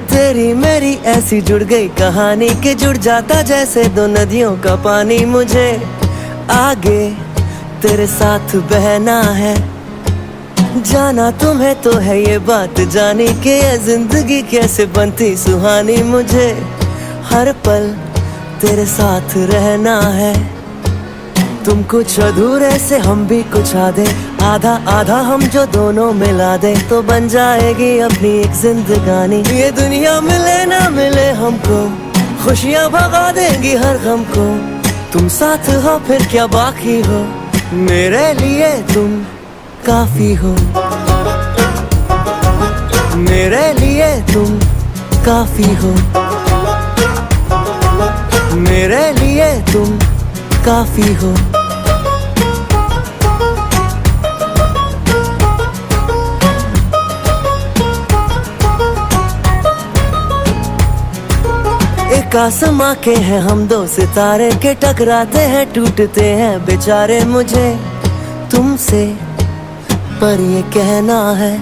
तेरी मेरी ऐसी जुड़ गई कहानी कि जुड़ जाता जैसे दो नदियों का पानी. मुझे आगे तेरे साथ बहना है, जाना तुम्हें तो है ये बात जानी कि ये जिंदगी कैसे बनती सुहानी. मुझे हर पल तेरे साथ रहना है, तुम कुछ अधूरे से हम भी कुछ आधे, आधा आधा हम जो दोनों मिला दे तो बन जाएगी अपनी एक जिंदगानी. ये दुनिया मिले ना मिले हमको, खुशियाँ भगा देंगी हर गम को. तुम साथ हो फिर क्या बाकी हो, मेरे लिए तुम काफी हो. मेरे लिए तुम काफी हो. मेरे लिए तुम काफी हो. एक आसमां के हैं हम दो सितारे के, टकराते हैं टूटते हैं बेचारे. मुझे तुमसे पर ये कहना है,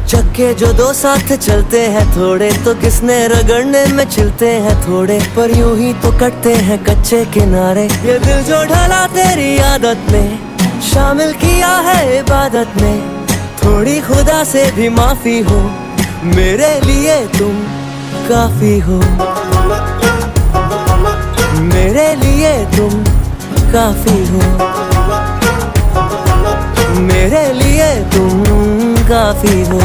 चक्के जो दो साथ चलते हैं थोड़े तो किसने रगड़ने में चलते हैं थोड़े. पर यूं ही तो कटते हैं कच्चे किनारे. ये दिल जो ढला तेरी आदत में, शामिल किया है इबादत में. थोड़ी खुदा से भी माफी हो, मेरे लिए तुम काफी हो. मेरे लिए तुम काफी हो. मेरे लिए तुम काफी हो.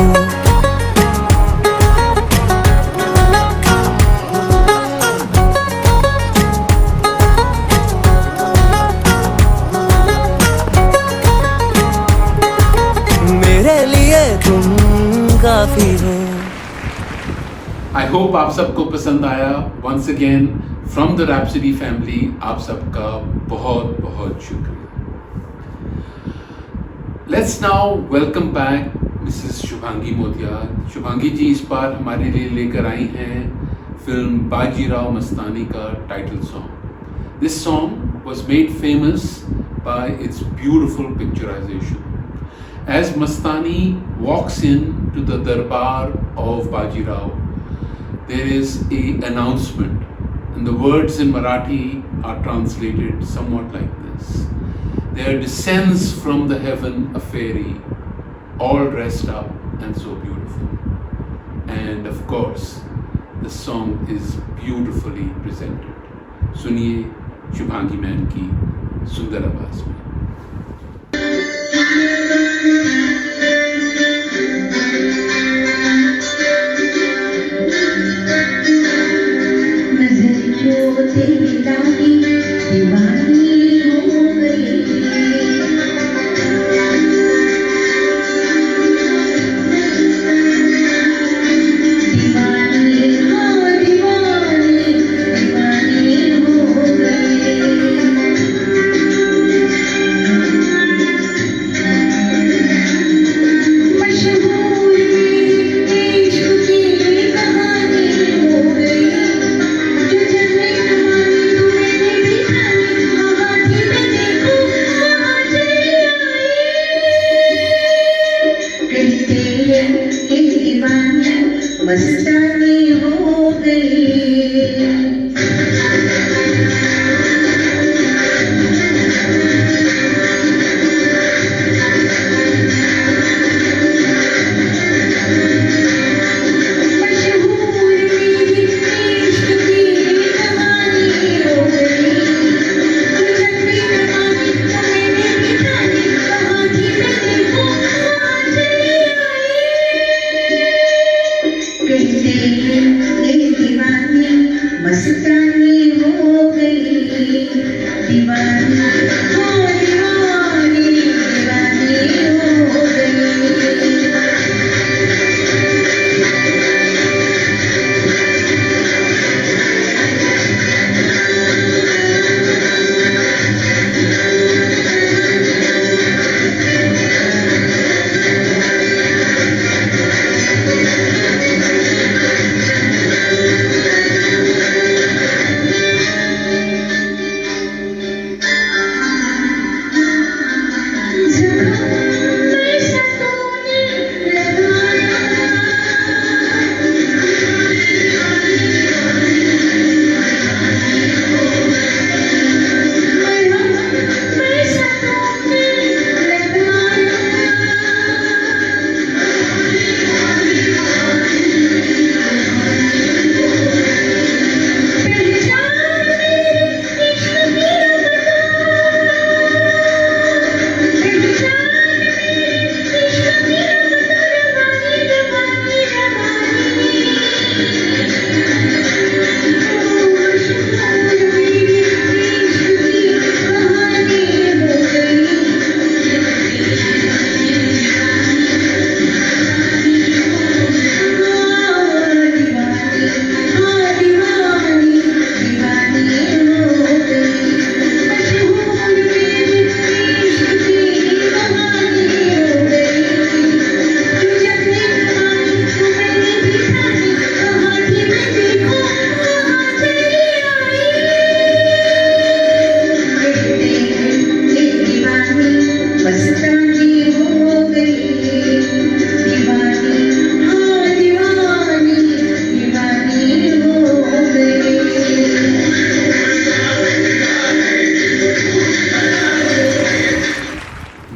मेरे लिए तुम काफी हो. I hope आप सबको पसंद आया. Once again from the Rhapsody family, आप सबका बहुत बहुत शुक्रिया. Let's now welcome back Mrs. Shubhangi Motia. Shubhangi जी इस बार हमारे लिए लेकर आई हैं फिल्म बाजीराव मस्तानी का title song. This song was made famous by its beautiful picturization. As Mastani walks in to the darbar of Bajirao, there is an announcement, and the words in Marathi are translated somewhat like this. There descends from the heaven a fairy, all dressed up and so beautiful. And of course, the song is beautifully presented. Suniye Shubhangi Man ki sundar आवाज में.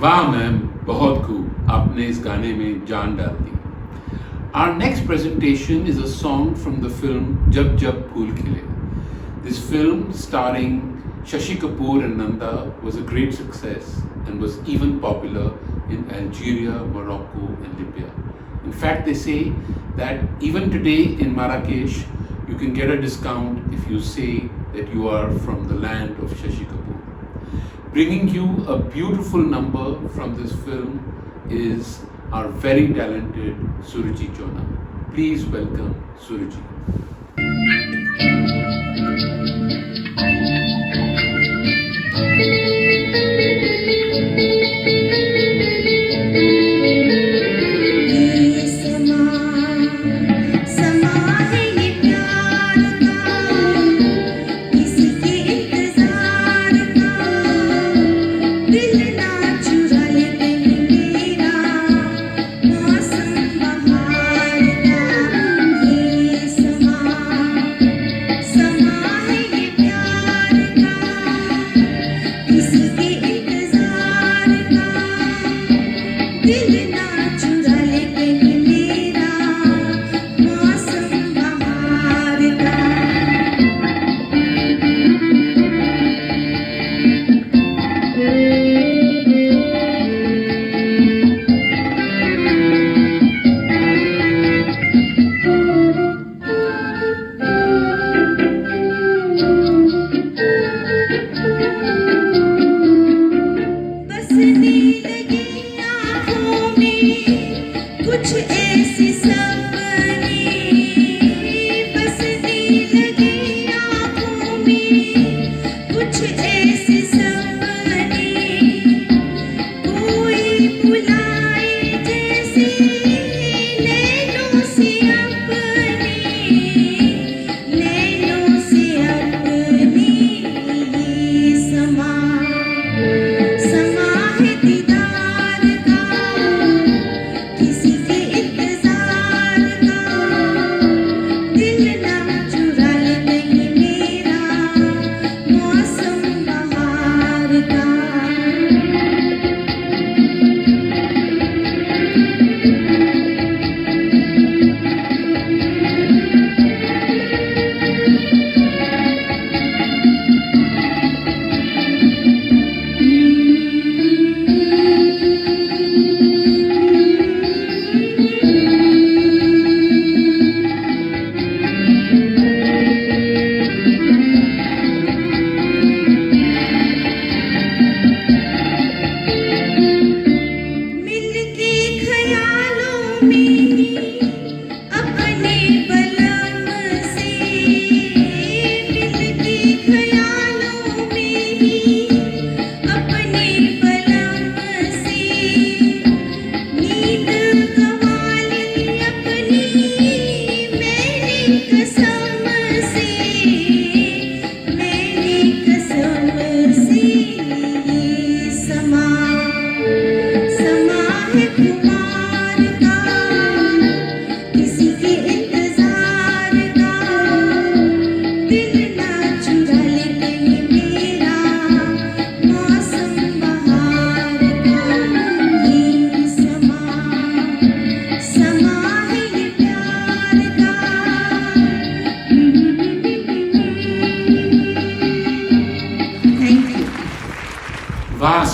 वाह ma'am, बहुत खूब, आपने इस गाने में जान डाल दी। Our next presentation is a song from the film Jab Jab Phool Khile. This film, starring Shashi Kapoor and Nanda, was a great success and was even popular in Algeria, Morocco and Libya. In fact, they say that even today in Marrakesh, you can get a discount if you say that you are from the land of Shashi Kapoor. Bringing you a beautiful number from this film is our very talented Suruchi Chona. Please welcome Suruchi.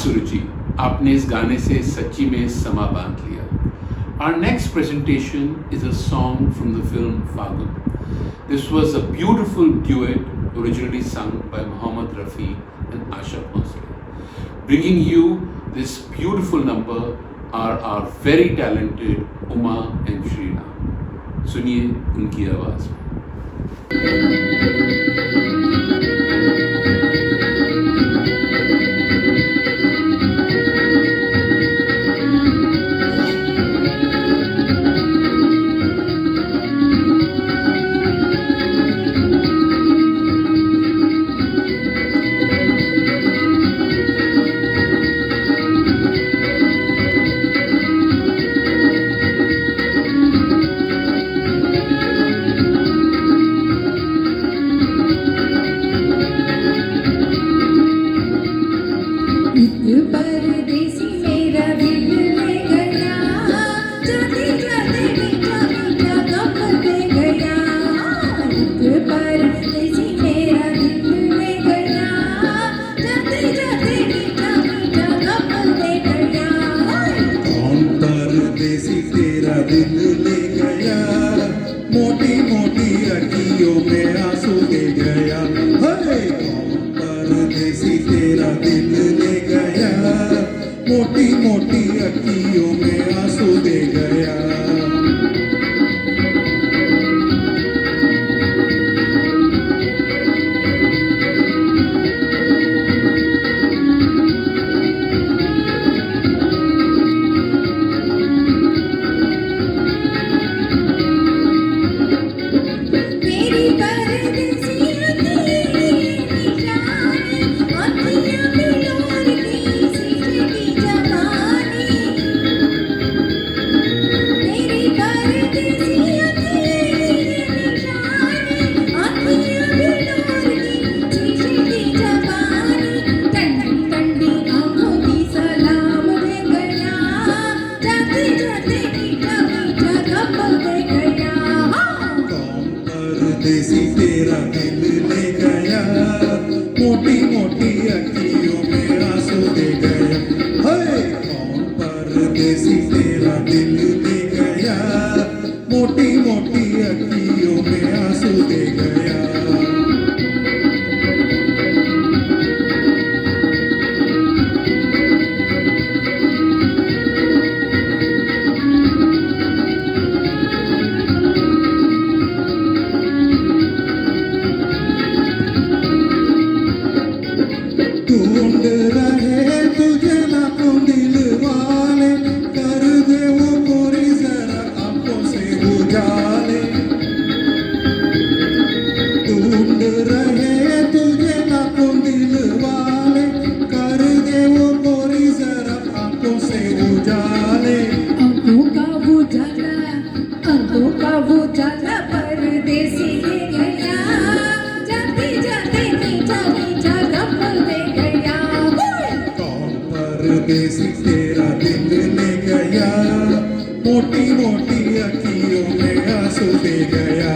सुरुचि, आपने इस गाने से सच्ची में समा बांध लिया. Our next presentation is a song from the film Fagun. This was a beautiful duet originally sung by Mohammed Rafi and Asha Bhosle. Bringing you this beautiful number are our very talented Uma and Shrina. सुनिए उनकी आवाज में. परदेसी मेरे दिल ले गया, मोटी मोटी अखियों में आंसू दे गया। हे कौन परदेसी तेरा दिल ले गया, मोटी मोटी अखियों में आंसू दे गया। तेरी परदेसी अखियाँ बिलोर की सीधी जवानी। तेरी परदेसी अखियाँ बिलोर की सीधी जवानी। ठंडी ठंडी आँखों की सलाम दे गया, जाते जाते मीठा मीठा गप दे गया। कौन परदेसी तेरा दिल ले गया, मोटी मोटी अखियों में आंसू दे गया। हे कौन परदेसी तेरा दिल ले गया, मोटी मोटी अखियों में आंसू दे गया। ढूंढ रहे तुझे लाखों दिल वाले, कर दे वो पूरी जरा आंखों से उजाले। ढूंढ रहे तुझे लाखों दिल वाले, कर दे वो पूरी जरा आंखों से उजाले। आँखों का वो जाला परदेसी ले गया, जाते जाते मीठा मीठा गप दे गया। कौन परदेसी तेरा दिल ले गया, मोटी मोटी अखियों में आंसू दे गया।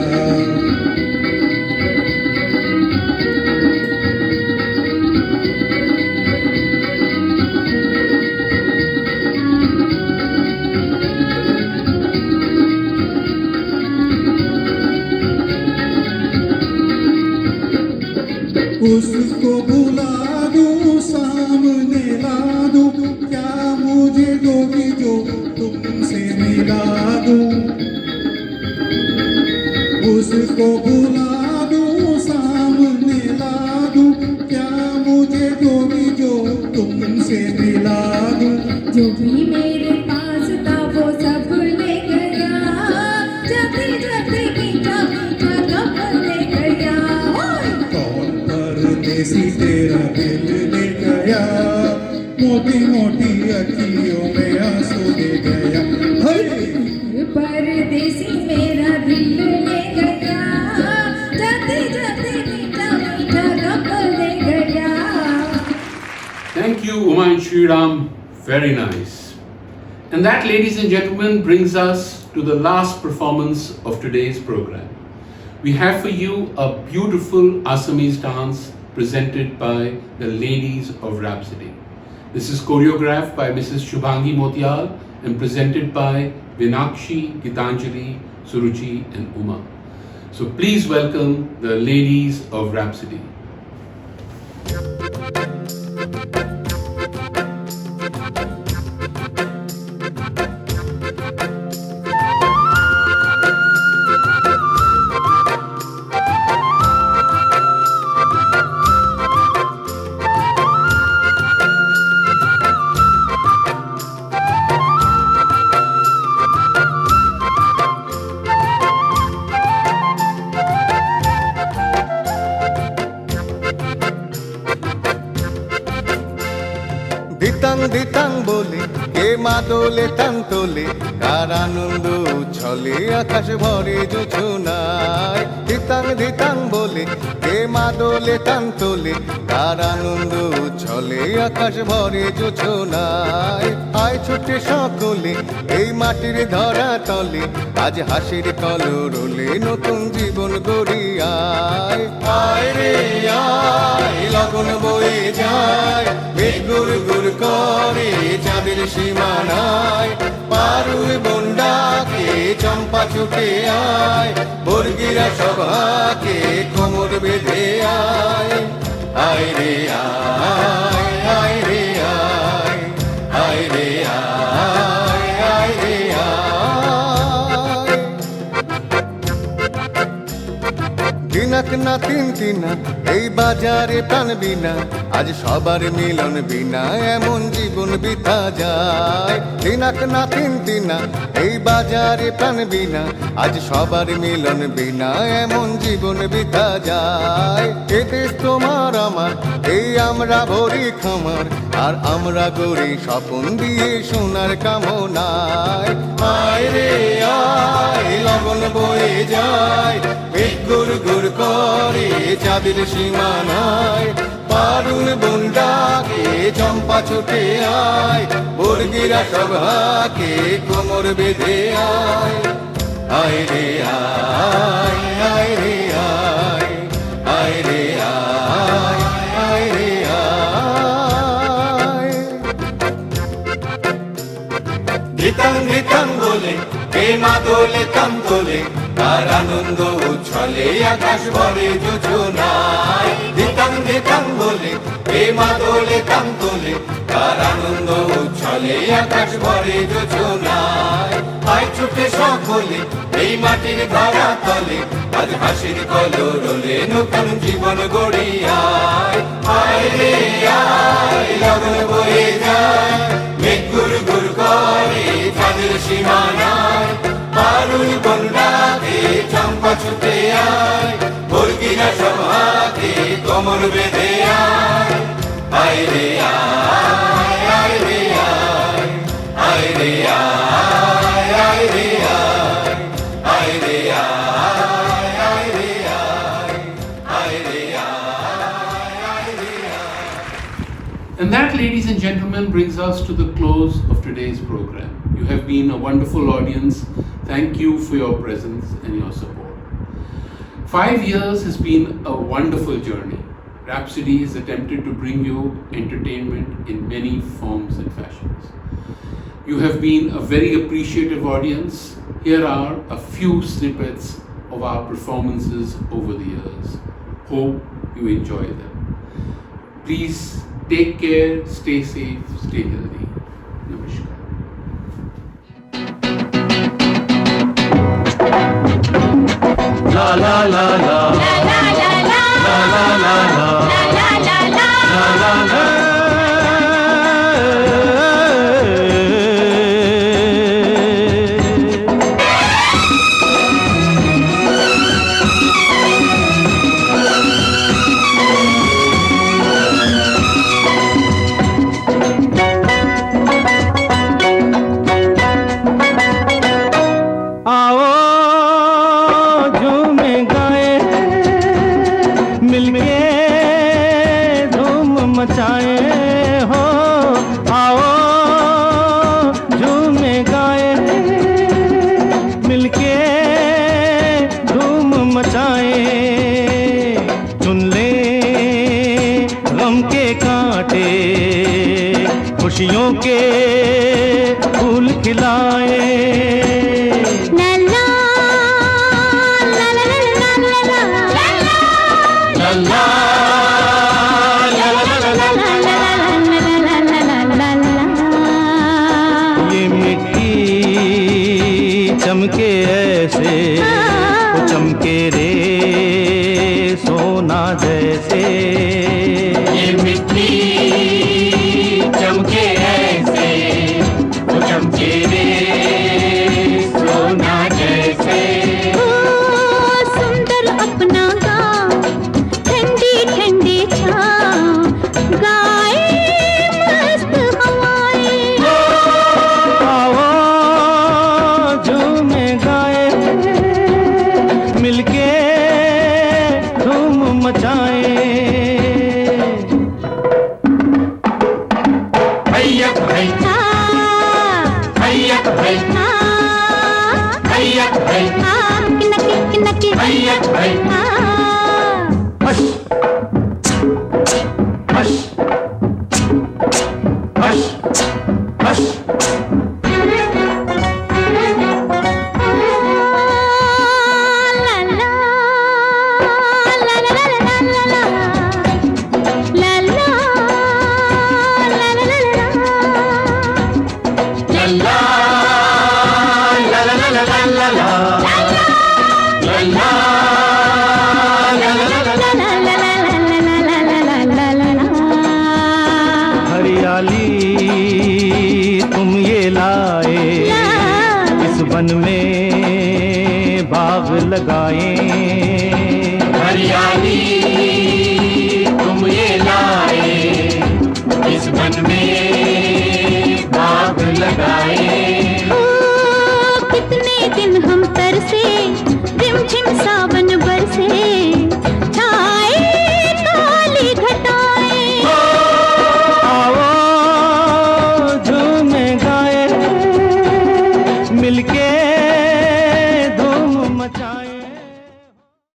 उसको बुला दूं, सामने ला दूं, क्या मुझे दोगी जो तुमसे मिला दूं। उसको बुला दूं, सामने ला दूं, क्या मुझे दोगी जो तुमसे मिला दूं। जो भी मेरे पास था वो सब ले गया, जाते जाते मीठा मीठा गप दे गया। कौन परदेसी तेरा दिल ले गया, मोटी मोटी अखियों में आंसू दे गया। हे परदेसी मेरा दिल ले गया, जाते जाते मीठा मीठा गप दे गया। Thank you, Uma and Shriram. Very nice. And that, ladies and gentlemen, brings us to the last performance of today's program. We have for you a beautiful Assamese dance presented by the Ladies of Rhapsody. This is choreographed by Mrs. Shubhangi Motial and presented by Vinakshi, Gitanjali, Suruchi and Uma. So please welcome the Ladies of Rhapsody. দিতাং দিতাং বলে কে মাদলে টান তোলে, কার আনন্দ ছলে আকাশ ভরে জোছনায়। দিতাং দিতাং বলে কে মাদলে টান তোলে, কার আনন্দ ছলে আকাশ ভরে জোছনায়। আয় ছুটে সকলে এই মাটির ধরা তলে, আজ হাসির কলরলে নতুন জীবন গড়িয়ায়। আয় রে আয়, লগন বয়ে যায়, মেঘ গুড় গুড় করে চাঁদের সীমানায়। পারুই বন্ডাকে ছুটে আয় বর্গিরা সভাকে কোমর বেঁধে আয় আয় রে আয় আয় রে আয় আয় রে আয় আয় রে আয় দিনাক না তিন তিনা এই বাজারে প্রাণ বিনা আজ সবার মিলন বিনা এমন জীবন বিতা যায় দিনাক না তিন তিনা এই বাজারে প্রাণ বিনা আজ সবার মিলন বিনা এমন জীবন বিতা যায় এ দেশ তোমার আমার এই আমরা ভরি খামার আর আমরা গড়ি স্বপন দিয়ে সোনার কামনায় আয় রে আয় লগন বয়ে যায় মেঘ গুড় গুড় করে চাঁদের সীমানায় পারুন বন্ডাকে চম্পা ছুটে আয় বর্গিরা সভাকে কোমর বেঁধে আয় আয় রে আয় আয় রে আয় আয় রে আয় আয় রে আয় ধিতাং ধিতাং বলে হে মা দোলে তাম তোলে তার আনন্দ উচ্ছলে আকাশ ভরে যোজনায় ধিতাং ধিতাং বলে হে মা দোলে তাম তোলে তার আনন্দ উচ্ছলে আকাশ ভরে যোজনায় আয় ছুটে সকলে এই মাটির ধরা তলে আজ হাসির কলরলে নতুন জীবন গড়িয়ায় আয় রে আয় লগন বয়ে যায় মেঘ গুড় গুড় করে চাঁদের সীমানায় পারুল বন্ডাকে চম্পা ছুটে আয় বর্গিরা সভাকে কোমর বেঁধে আয় আয় রে আয় আয় রে আয় আয় রে আয় আয় রে আয় আয় রে আয় আয় রে আয় আয় রে আয় আয় রে আয় And that, ladies and gentlemen, brings us to the close of today's program. You have been a wonderful audience. Thank you for your presence and your support. 5 years has been a wonderful journey. Rhapsody has attempted to bring you entertainment in many forms and fashions. You have been a very appreciative audience. Here are a few snippets of our performances over the years. Hope you enjoy them. Please take care, stay safe, stay healthy. Namaskar. La la la la la la la la la. खुशियों के फूल खिलाए ला ला ला ला ला ला ला ला ला ये मिट्टी चमके ऐसे वो चमके रे सोना जैसे ये मिट्टी चमके ऐसे वो चमके रे सोना जैसे सुंदर अपना गाँव ठंडी ठंडी छाँव गाए मस्त हवाएं आओ झूमे गाए मिलके धूम मचाए भैया भाई भैया भाई भैया भाई किनकी भैया भाई हश हश हश हश लगाए। हरियाली तुम ये लाए इस मन में